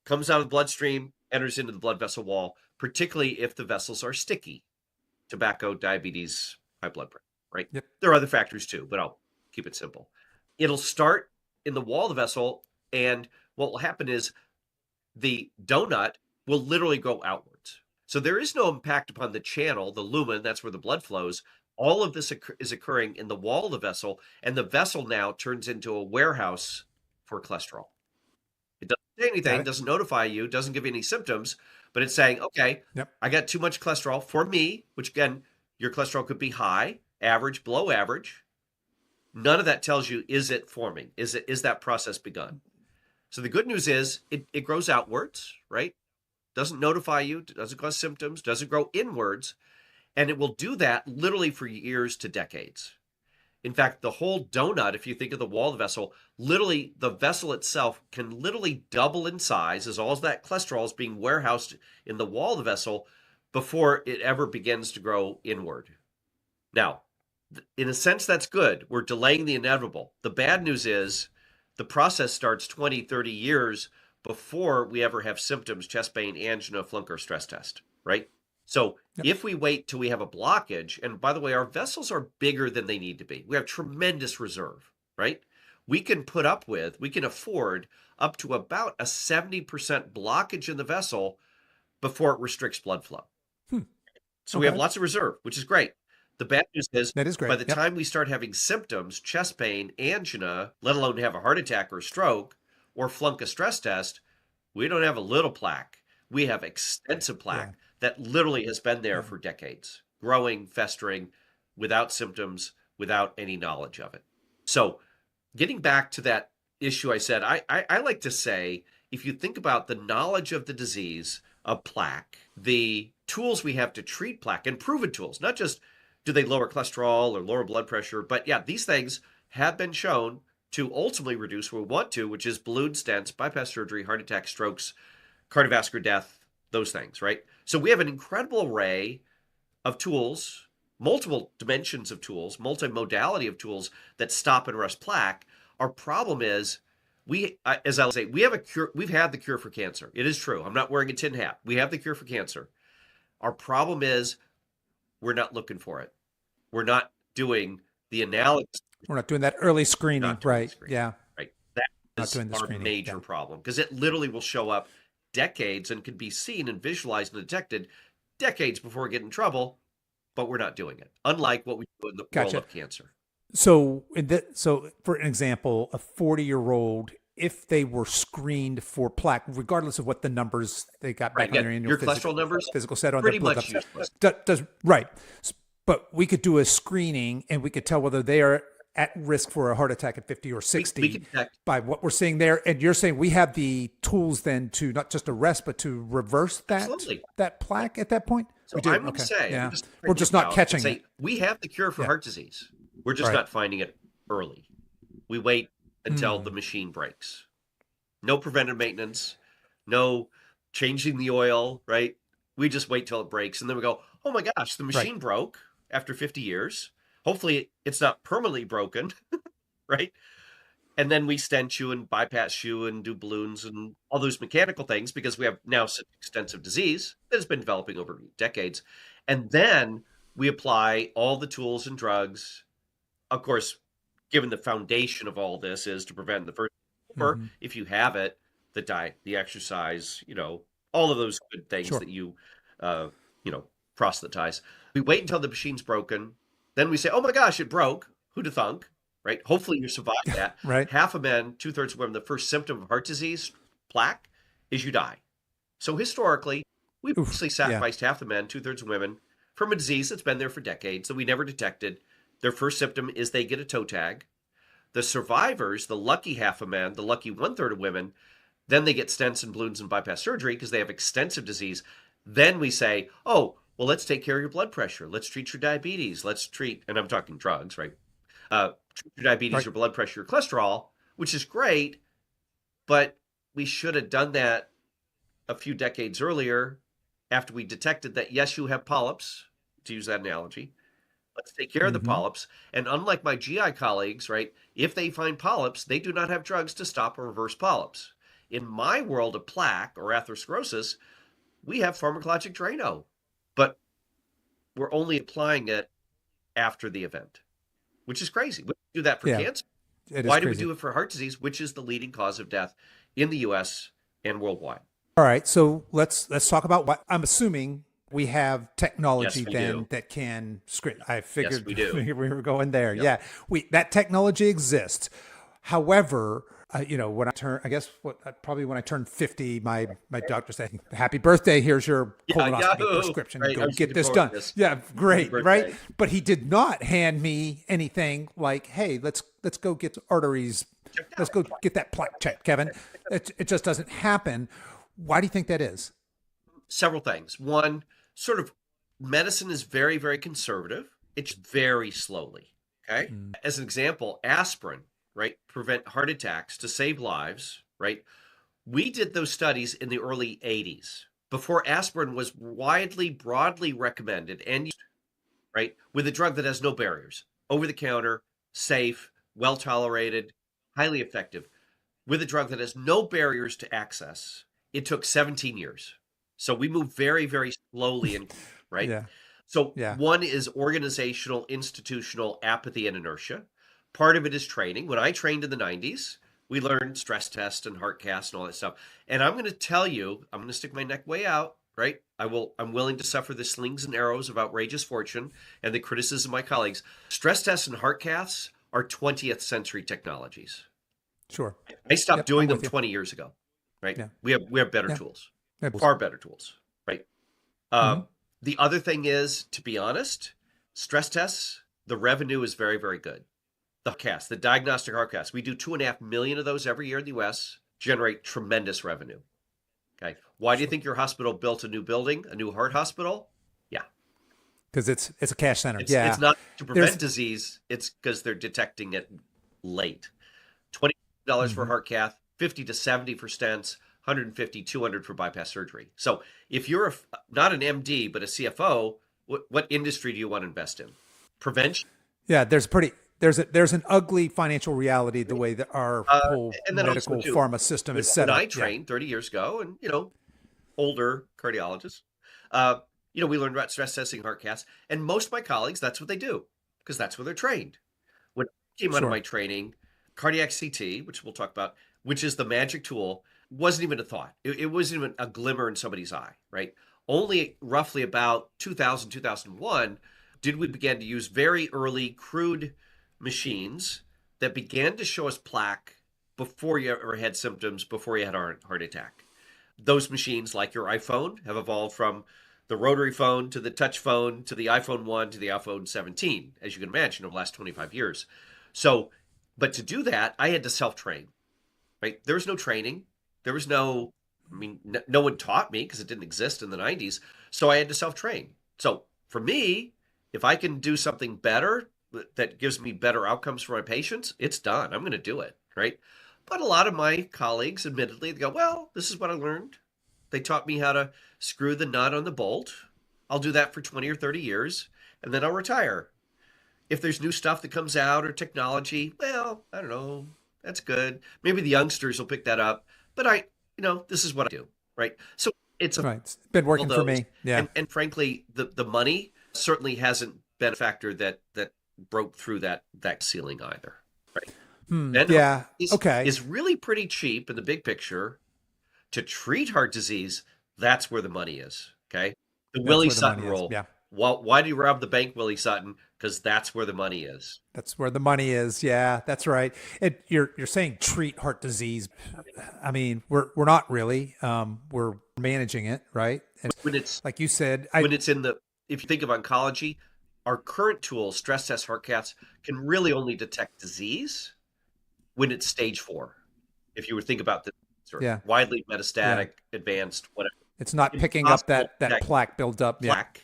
A: comes out of the bloodstream, enters into the blood vessel wall, particularly if the vessels are sticky, tobacco, diabetes, high blood pressure, right?
B: Yep.
A: There are other factors too, but I'll keep it simple. It'll start in the wall of the vessel, and what will happen is the donut will literally go outwards. So there is no impact upon the channel, the lumen, that's where the blood flows. All of this is occurring in the wall of the vessel, and the vessel now turns into a warehouse for cholesterol. It doesn't say anything, doesn't notify you, doesn't give you any symptoms, but it's saying, okay, I got too much cholesterol for me, which again, your cholesterol could be high, average, below average. None of that tells you, is it forming? Is that process begun? So the good news is it grows outwards, right? Doesn't notify you, doesn't cause symptoms, doesn't grow inwards. And it will do that literally for years to decades. In fact, the whole donut, if you think of the wall of the vessel, literally the vessel itself can literally double in size as all of that cholesterol is being warehoused in the wall of the vessel before it ever begins to grow inward. Now, in a sense, that's good. We're delaying the inevitable. The bad news is the process starts 20, 30 years before we ever have symptoms, chest pain, angina, flunk, or stress test, right? So if we wait till we have a blockage, and by the way, our vessels are bigger than they need to be. We have tremendous reserve, right? We can afford up to about a 70% blockage in the vessel before it restricts blood flow. So we have lots of reserve, which is great. The bad news is
B: that is great.
A: By the time we start having symptoms, chest pain, angina, let alone have a heart attack or stroke, or flunk a stress test, we don't have a little plaque. We have extensive plaque that literally has been there for decades, growing, festering, without symptoms, without any knowledge of it. So getting back to that issue I said, I like to say, if you think about the knowledge of the disease of plaque, the tools we have to treat plaque, and proven tools, not just do they lower cholesterol or lower blood pressure? But yeah, these things have been shown to ultimately reduce what we want to, which is balloon stents, bypass surgery, heart attack, strokes, cardiovascular death, those things, right? So we have an incredible array of tools, multiple dimensions of tools, multimodality of tools that stop and arrest plaque. Our problem is as I'll say, we have a cure. We've had the cure for cancer. It is true. I'm not wearing a tin hat. We have the cure for cancer. Our problem is we're not looking for it. We're not doing the analysis.
B: We're not doing that early screening, right?
A: Screening,
B: yeah.
A: right. That
B: Not
A: is
B: doing the
A: our
B: screening.
A: major problem because it literally will show up decades and can be seen and visualized and detected decades before we get in trouble, but we're not doing it. Unlike what we do in the world of cancer.
B: So, so for an example, a 40-year-old, if they were screened for plaque, regardless of what the numbers they got back on their annual
A: cholesterol numbers,
B: physical set on
A: pretty
B: their
A: much useless.
B: does right. But we could do a screening and we could tell whether they are at risk for a heart attack at 50 or 60
A: we can detect
B: by what we're seeing there. And you're saying we have the tools then to not just arrest, but to reverse that plaque at that point?
A: So I'm going to say,
B: we're just not catching it.
A: We have the cure for heart disease. We're just not finding it early. We wait until the machine breaks. No preventive maintenance, no changing the oil, right? We just wait till it breaks. And then we go, oh my gosh, the machine broke after 50 years. Hopefully it's not permanently broken, right? And then we stent you and bypass you and do balloons and all those mechanical things because we have now such extensive disease that has been developing over decades. And then we apply all the tools and drugs. Of course, given the foundation of all this is to prevent the first, or if you have it, the diet, the exercise, all of those good things that you proselytize. We wait until the machine's broken. Then we say, oh my gosh, it broke. Who'd have thunk? Right? Hopefully you survive that.
B: Right.
A: Half of men, 2/3 of women, the first symptom of heart disease, plaque, is you die. So historically, we've actually sacrificed half the men, 2/3 of women, from a disease that's been there for decades that we never detected. Their first symptom is they get a toe tag. The survivors, the lucky half of men, the lucky 1/3 of women, then they get stents and balloons and bypass surgery because they have extensive disease. Then we say, oh, well, let's take care of your blood pressure. Let's treat your diabetes. Let's treat, and I'm talking drugs, right? Treat your diabetes, your blood pressure, your cholesterol, which is great, but we should have done that a few decades earlier after we detected that, yes, you have polyps, to use that analogy. Let's take care of the polyps. And unlike my GI colleagues, right, if they find polyps, they do not have drugs to stop or reverse polyps. In my world of plaque or atherosclerosis, we have pharmacologic Drano, but we're only applying it after the event, which is crazy. We do that for cancer. Why do we do it for heart disease, which is the leading cause of death in the U.S. and worldwide?
B: All right, so let's talk about what I'm assuming we have technology that can screen. I figured
A: we do.
B: We were going there. Yep. Yeah, that technology exists. However, when I turn, I guess probably when I turned 50, my doctor said, "Happy birthday! Here's your colonoscopy prescription. Go get this done." Yeah, great, right? But he did not hand me anything like, "Hey, let's go get arteries. Let's go get that plaque checked, Kevin." It just doesn't happen. Why do you think that is?
A: Several things. One, sort of medicine is very, very conservative. It's very slowly. Okay. As an example, aspirin, right? Prevent heart attacks to save lives, right? We did those studies in the early 80s before aspirin was widely, broadly recommended and used, right? With a drug that has no barriers, over the counter, safe, well tolerated, highly effective. With a drug that has no barriers to access, it took 17 years. So we move very, very slowly, right?
B: Yeah.
A: So one is organizational, institutional apathy and inertia. Part of it is training. When I trained in the 90s, we learned stress test and heart cast and all that stuff. And I'm going to tell you, I'm going to stick my neck way out, right? I'm willing to suffer the slings and arrows of outrageous fortune and the criticism of my colleagues. Stress tests and heart casts are 20th century technologies.
B: Sure.
A: I stopped doing them 20 years ago, right?
B: Yeah.
A: We have better tools, far better tools, right? The other thing is, to be honest, stress tests, the revenue is very, very good. The diagnostic heart cast, we do 2.5 million of those every year in the U.S., generate tremendous revenue. Okay. Why do you think your hospital built a new building, a new heart hospital? Yeah.
B: because it's a cash center.
A: It's
B: Yeah,
A: not to prevent
B: there's.
A: disease, it's because they're detecting it late. $20 for
B: Mhm.
A: heart cath, 50 to 70 for stents, 150, 200 for bypass surgery. So if you're not an MD but a CFO, what industry do you want to invest in? Prevention.
B: Yeah, there's an ugly financial reality the way that our
A: Uh,
B: whole
A: and then also
B: medical
A: too,
B: pharma system is
A: when
B: set
A: I
B: up. Yeah.
A: trained 30 years ago, and older cardiologists, we learned about stress testing heart caths, and most of my colleagues, that's what they do because that's where they're trained. When I came out of my
B: Sure.
A: training, cardiac CT, which we'll talk about, which is the magic tool, wasn't even a thought. It wasn't even a glimmer in somebody's eye, right? Only roughly about 2000, 2001 did we begin to use very early crude machines that began to show us plaque before you ever had symptoms, before you had a heart attack. Those machines, like your iPhone, have evolved from the rotary phone to the touch phone to the iPhone 1 to the iPhone 17, as you can imagine, over the last 25 years. So, but to do that, I had to self train, right? There was no training. There was no, no one taught me because it didn't exist in the 90s. So I had to self train. So for me, if I can do something better that gives me better outcomes for my patients, it's done. I'm going to do it, right? But a lot of my colleagues, admittedly, they go, well, this is what I learned. They taught me how to screw the nut on the bolt. I'll do that for 20 or 30 years, and then I'll retire. If there's new stuff that comes out or technology, well, I don't know. That's good. Maybe the youngsters will pick that up. But this is what I do, right? So it's
B: Right. It's been
A: all
B: working for
A: those,
B: me. Yeah.
A: and frankly, the money certainly hasn't been a factor that broke through that ceiling either, right? And heart
B: Yeah.
A: disease
B: Okay.
A: is really pretty cheap in the big picture to treat heart disease. That's where the money is. Okay, the
B: That's
A: Willie
B: where the
A: Sutton
B: money is.
A: rule.
B: Yeah.
A: Why do you rob the bank, Willie Sutton? Because that's where the money is.
B: That's where the money is. Yeah, that's right. You're saying treat heart disease. I mean, we're not really. We're managing it, right? And
A: When it's
B: like you said, I.
A: when it's in the if you think of oncology, our current tools, stress test heart caths, can really only detect disease when it's stage 4. If you would think about the sort of
B: Yeah.
A: widely
B: Yeah.
A: metastatic, advanced, whatever,
B: It's not picking up
A: impossible to
B: that
A: detect
B: plaque buildup. Yeah.
A: plaque,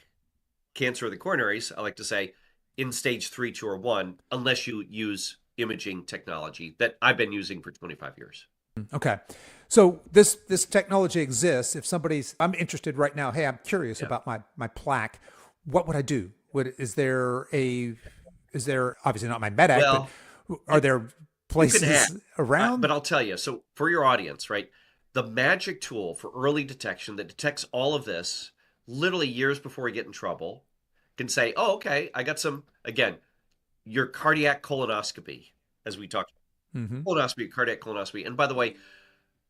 A: cancer of the coronaries, I like to say, in stage 3, 2, or 1, unless you use imaging technology that I've been using for 25 years.
B: Okay. So this technology exists. If I'm interested right now. Hey, I'm curious
A: Yeah.
B: about my plaque. What would I do? Is there obviously not my medac, but
A: Well,
B: are there
A: you can hack,
B: places around?
A: but I'll tell you. So for your audience, right, the magic tool for early detection that detects all of this literally years before you get in trouble can say, oh, okay, I got some, again, your cardiac colonoscopy, as we talked,
B: Mm-hmm.
A: colonoscopy, cardiac colonoscopy. And by the way,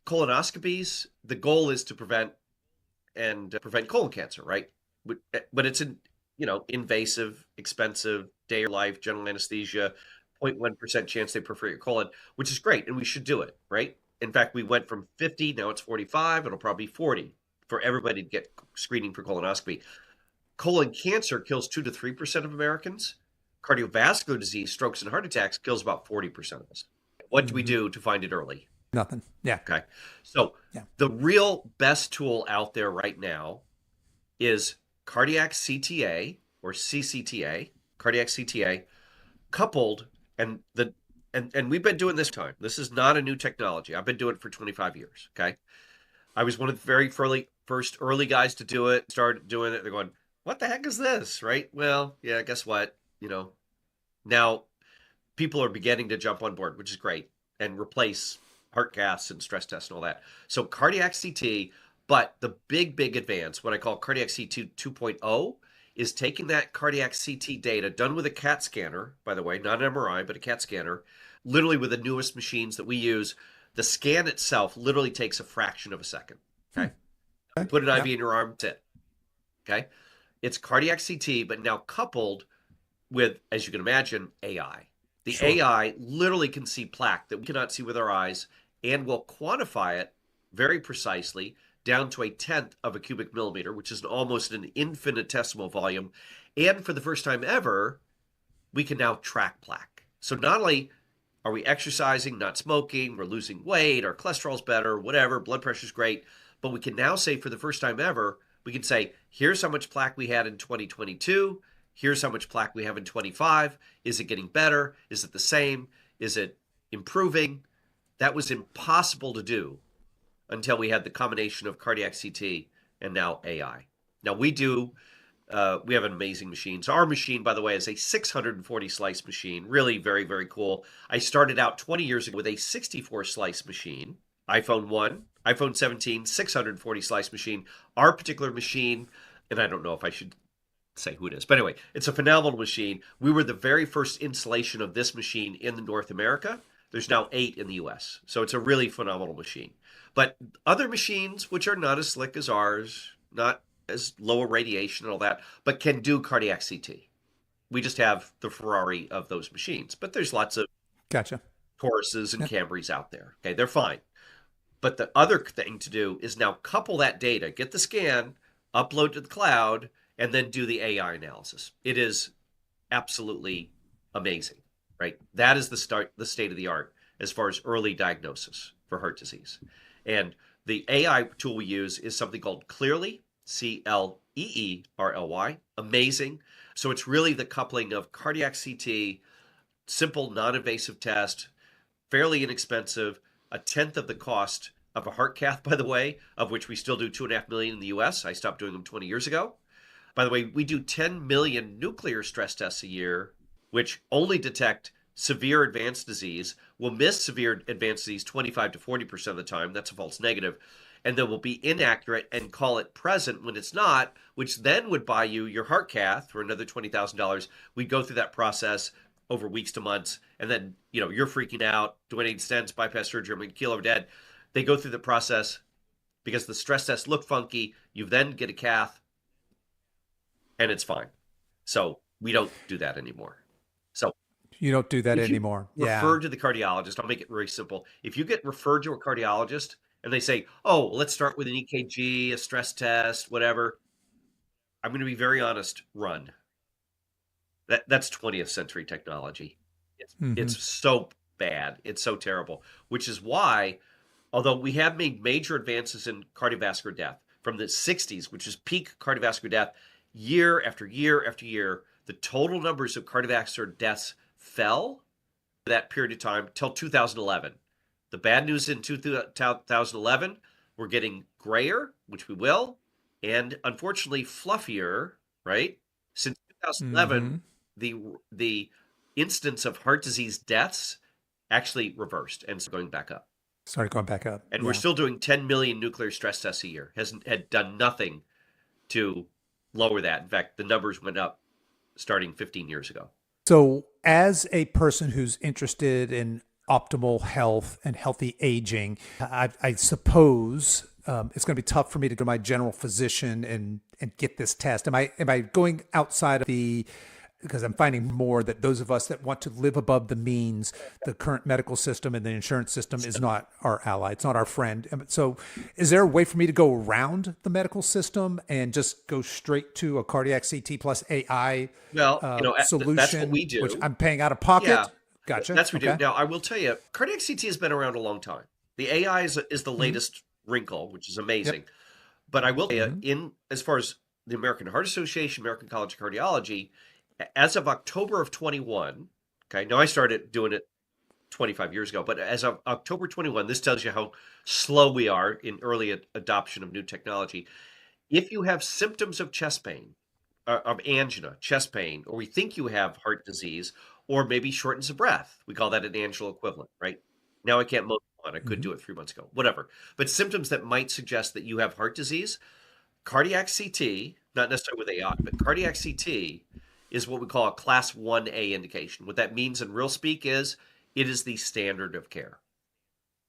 A: colonoscopies, the goal is to prevent colon cancer, right? But it's invasive, expensive, day of life, general anesthesia, 0.1% chance they perforate your colon, which is great, and we should do it, right? In fact, we went from 50, now it's 45, it'll probably be 40 for everybody to get screening for colonoscopy. Colon cancer kills 2 to 3% of Americans. Cardiovascular disease, strokes, and heart attacks kills about 40% of us. What do we
B: Mm-hmm.
A: do to find it early?
B: Nothing. Yeah.
A: Okay. So
B: Yeah.
A: the real best tool out there right now is cardiac CTA or CCTA, cardiac CTA, coupled and we've been doing this time. This is not a new technology. I've been doing it for 25 years. Okay. I was one of the very first early guys to do it, started doing it. They're going, what the heck is this? Right? Well, yeah, guess what? Now people are beginning to jump on board, which is great, and replace heart caths and stress tests and all that. So cardiac CT, but the big advance, what I call cardiac CT 2.0, is taking that cardiac CT data done with a CAT scanner, by the way, not an MRI, but a CAT scanner, literally with the newest machines that we use. The scan itself literally takes a fraction of a second. Okay.
B: Okay.
A: Put an IV
B: Yeah.
A: in your arm, that's it. Okay. It's cardiac CT, but now coupled with, as you can imagine, AI. The
B: Sure.
A: AI literally can see plaque that we cannot see with our eyes and will quantify it very precisely down to a tenth of a cubic millimeter, which is almost an infinitesimal volume. And for the first time ever, we can now track plaque. So not only are we exercising, not smoking, we're losing weight, our cholesterol's better, whatever, blood pressure's great, but we can now say for the first time ever, We can say, here's how much plaque we had in 2022. Here's how much plaque we have in 25. Is it getting better? Is it the same? Is it improving? That was impossible to do until we had the combination of cardiac CT and now AI. Now we have an amazing machine. So our machine, by the way, is a 640 slice machine. Really very, very cool. I started out 20 years ago with a 64 slice machine. iPhone 1, iPhone 17, 640 slice machine. Our particular machine, and I don't know if I should say who it is, but anyway, it's a phenomenal machine. We were the very first installation of this machine in North America. There's now 8 in the US. So it's a really phenomenal machine. But other machines, which are not as slick as ours, not as low radiation and all that, but can do cardiac CT. We just have the Ferrari of those machines. But there's lots of
B: Gotcha.
A: Tauruses and Camrys out there. Okay, they're fine. But the other thing to do is now couple that data, get the scan, upload to the cloud, and then do the AI analysis. It is absolutely amazing, right? That is the state of the art as far as early diagnosis for heart disease. And the AI tool we use is something called Clearly, Cleerly. Amazing. So it's really the coupling of cardiac CT, simple non-invasive test, fairly inexpensive, a tenth of the cost of a heart cath, by the way, of which we still do 2.5 million in the US. I stopped doing them 20 years ago. By the way, we do 10 million nuclear stress tests a year, which only detect severe advanced disease. We'll miss severe advanced disease 25 to 40% of the time. That's a false negative. And then we'll be inaccurate and call it present when it's not, which then would buy you your heart cath for another $20,000. We'd go through that process over weeks to months. And then, you're freaking out, doing stents, bypass surgery, I'm going to keel over dead. They go through the process because the stress tests look funky. You then get a cath and it's fine. So we don't do that anymore. So
B: you don't do that anymore.
A: Refer to the cardiologist. I'll make it very simple. If you get referred to a cardiologist and they say, oh, let's start with an EKG, a stress test, whatever, I'm going to be very honest, run. That's 20th century technology. It's so bad. It's so terrible, which is why, although we have made major advances in cardiovascular death from the 60s, which is peak cardiovascular death, year after year after year, the total numbers of cardiovascular deaths fell that period of time till 2011. The bad news in 2011, we're getting grayer, which we will, and unfortunately fluffier, right? Since 2011, the instance of heart disease deaths actually reversed and going back up.
B: Started going back up.
A: And we're still doing 10 million nuclear stress tests a year. Had done nothing to lower that. In fact, the numbers went up starting 15 years ago.
B: So as a person who's interested in optimal health and healthy aging, I suppose it's going to be tough for me to go to my general physician and get this test. Am I going outside of because I'm finding more that those of us that want to live above the means, the current medical system and the insurance system is not our ally. It's not our friend. So is there a way for me to go around the medical system and just go straight to a cardiac CT plus AI solution?
A: That's what we do.
B: Which I'm paying out of pocket?
A: Yeah,
B: gotcha.
A: That's what we do. Now, I will tell you, cardiac CT has been around a long time. The AI is the latest wrinkle, which is amazing. Yep. But I will tell you, as far as the American Heart Association, American College of Cardiology, as of October of 21, okay, now I started doing it 25 years ago, but as of October 21, this tells you how slow we are in early adoption of new technology. If you have symptoms of chest pain, of angina, chest pain, or we think you have heart disease, or maybe shortness of breath, we call that an angina equivalent, right? Now I can't mow on. I could do it 3 months ago, whatever. But symptoms that might suggest that you have heart disease, cardiac CT, not necessarily with AI, but cardiac CT is what we call a class 1A indication. What that means in real speak is it is the standard of care,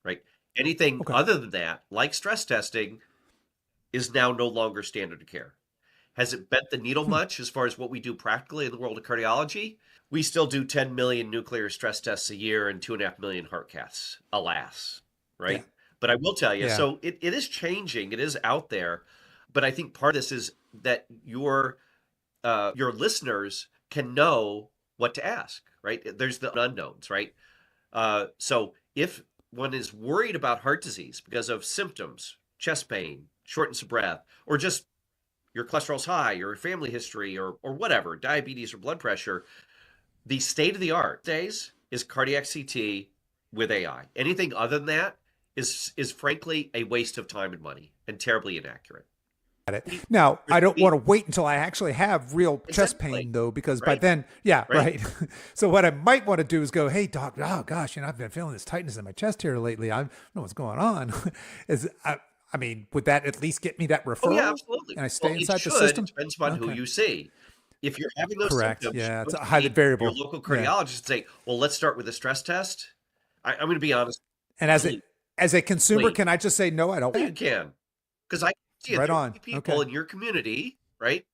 A: right? Anything other than that, like stress testing, is now no longer standard of care. Has it bent the needle much as far as what we do practically in the world of cardiology? We still do 10 million nuclear stress tests a year and 2.5 million heart caths, alas, right? Yeah. But I will tell you, so it is changing. It is out there. But I think part of this is that your listeners can know what to ask, right? There's the unknowns, right? So if one is worried about heart disease because of symptoms, chest pain, shortness of breath, or just your cholesterol's high, your family history, or whatever, diabetes or blood pressure, the state of the art days is cardiac CT with AI. Anything other than that is frankly a waste of time and money and terribly inaccurate.
B: Now, I don't want to wait until I actually have real chest pain, though, because by then, right. So what I might want to do is go, hey, doc, oh, gosh, I've been feeling this tightness in my chest here lately. I don't know what's going on. I mean, would that at least get me that referral?
A: Oh, yeah, absolutely.
B: And I stay inside the
A: should.
B: System?
A: It depends upon who you see. If you're having those symptoms,
B: it's a highly variable.
A: Your local cardiologist say, well, let's start with a stress test. I'm going to be honest.
B: And as a consumer, can I just say, no, I don't?
A: You can. Because I see it. Right on. People in your community, right,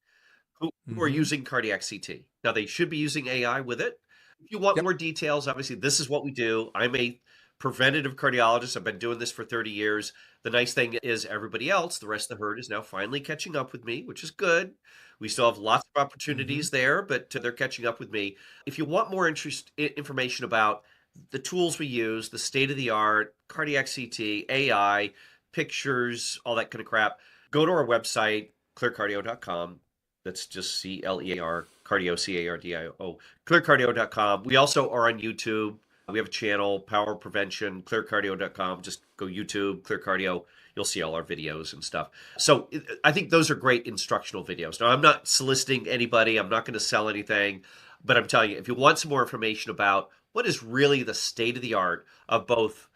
A: who are using cardiac CT. Now, they should be using AI with it. If you want more details, obviously, this is what we do. I'm a preventative cardiologist. I've been doing this for 30 years. The nice thing is everybody else, the rest of the herd, is now finally catching up with me, which is good. We still have lots of opportunities there, but they're catching up with me. If you want more information about the tools we use, the state of the art, cardiac CT, AI, pictures, all that kind of crap, go to our website, clearcardio.com. That's just CLEAR, cardio, CARDIO, clearcardio.com. We also are on YouTube. We have a channel, Power Prevention, clearcardio.com. Just go YouTube, Clear Cardio. You'll see all our videos and stuff. So I think those are great instructional videos. Now, I'm not soliciting anybody. I'm not going to sell anything. But I'm telling you, if you want some more information about what is really the state of the art of both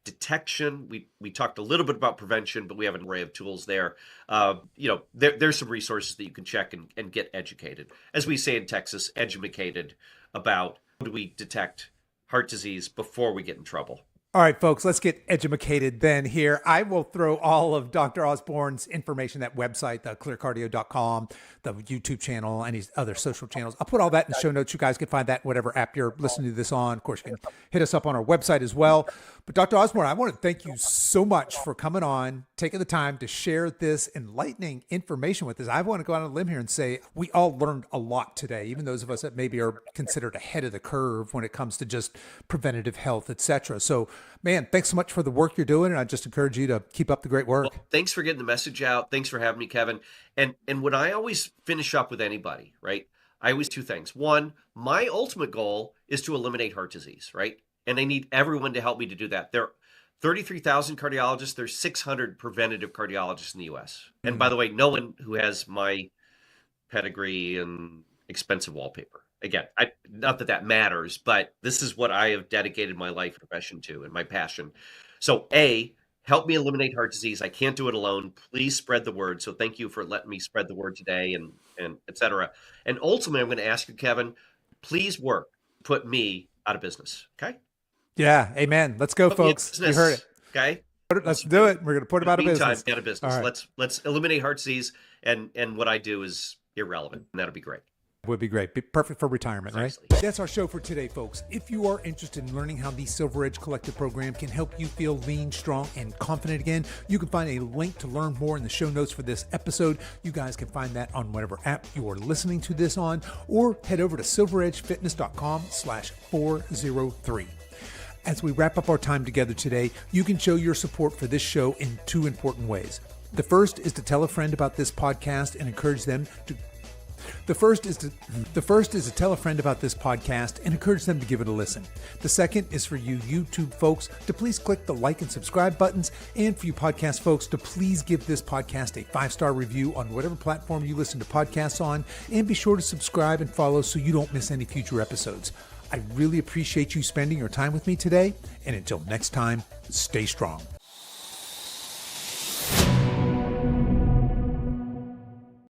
A: detection, we talked a little bit about prevention, but we have an array of tools there. There's some resources that you can check and get educated. As we say in Texas, edumacated about how do we detect heart disease before we get in trouble.
B: All right, folks, let's get edumacated then here. I will throw all of Dr. Osborne's information, that website, the clearcardio.com, the YouTube channel, any other social channels. I'll put all that in the show notes. You guys can find that in whatever app you're listening to this on. Of course, you can hit us up on our website as well. But Dr. Osborne, I want to thank you so much for coming on, taking the time to share this enlightening information with us. I want to go out on a limb here and say we all learned a lot today, even those of us that maybe are considered ahead of the curve when it comes to just preventative health, etc. So, man, thanks so much for the work you're doing, and I just encourage you to keep up the great work.
A: Well, thanks for getting the message out. Thanks for having me, Kevin. And when I always finish up with anybody, right, I always two things. One, my ultimate goal is to eliminate heart disease, right? And I need everyone to help me to do that. There are 33,000 cardiologists. There's 600 preventative cardiologists in the U.S. And by the way, no one who has my pedigree and expensive wallpaper. Again, not that matters, but this is what I have dedicated my life and profession to and my passion. So A, help me eliminate heart disease. I can't do it alone. Please spread the word. So thank you for letting me spread the word today and et cetera. And ultimately, I'm going to ask you, Kevin, please put me out of business. Okay?
B: Yeah. Amen. Let's go, folks. You heard it.
A: Okay?
B: Let's do it. We're going to put them out of business.
A: Out of business. Right. Let's eliminate heart disease. And what I do is irrelevant. And that'll be great.
B: Would be great. Be perfect for retirement, right? That's our show for today, folks. If you are interested in learning how the Silver Edge Collective program can help you feel lean, strong, and confident again, you can find a link to learn more in the show notes for this episode. You guys can find that on whatever app you are listening to this on, or head over to silveredgefitness.com/403. As we wrap up our time together today, you can show your support for this show in two important ways. The first is to tell a friend about this podcast and encourage them to The first is to tell a friend about this podcast and encourage them to give it a listen. The second is for you YouTube folks to please click the like and subscribe buttons, and for you podcast folks to please give this podcast a 5-star review on whatever platform you listen to podcasts on, and be sure to subscribe and follow so you don't miss any future episodes. I really appreciate you spending your time with me today, and until next time, stay strong.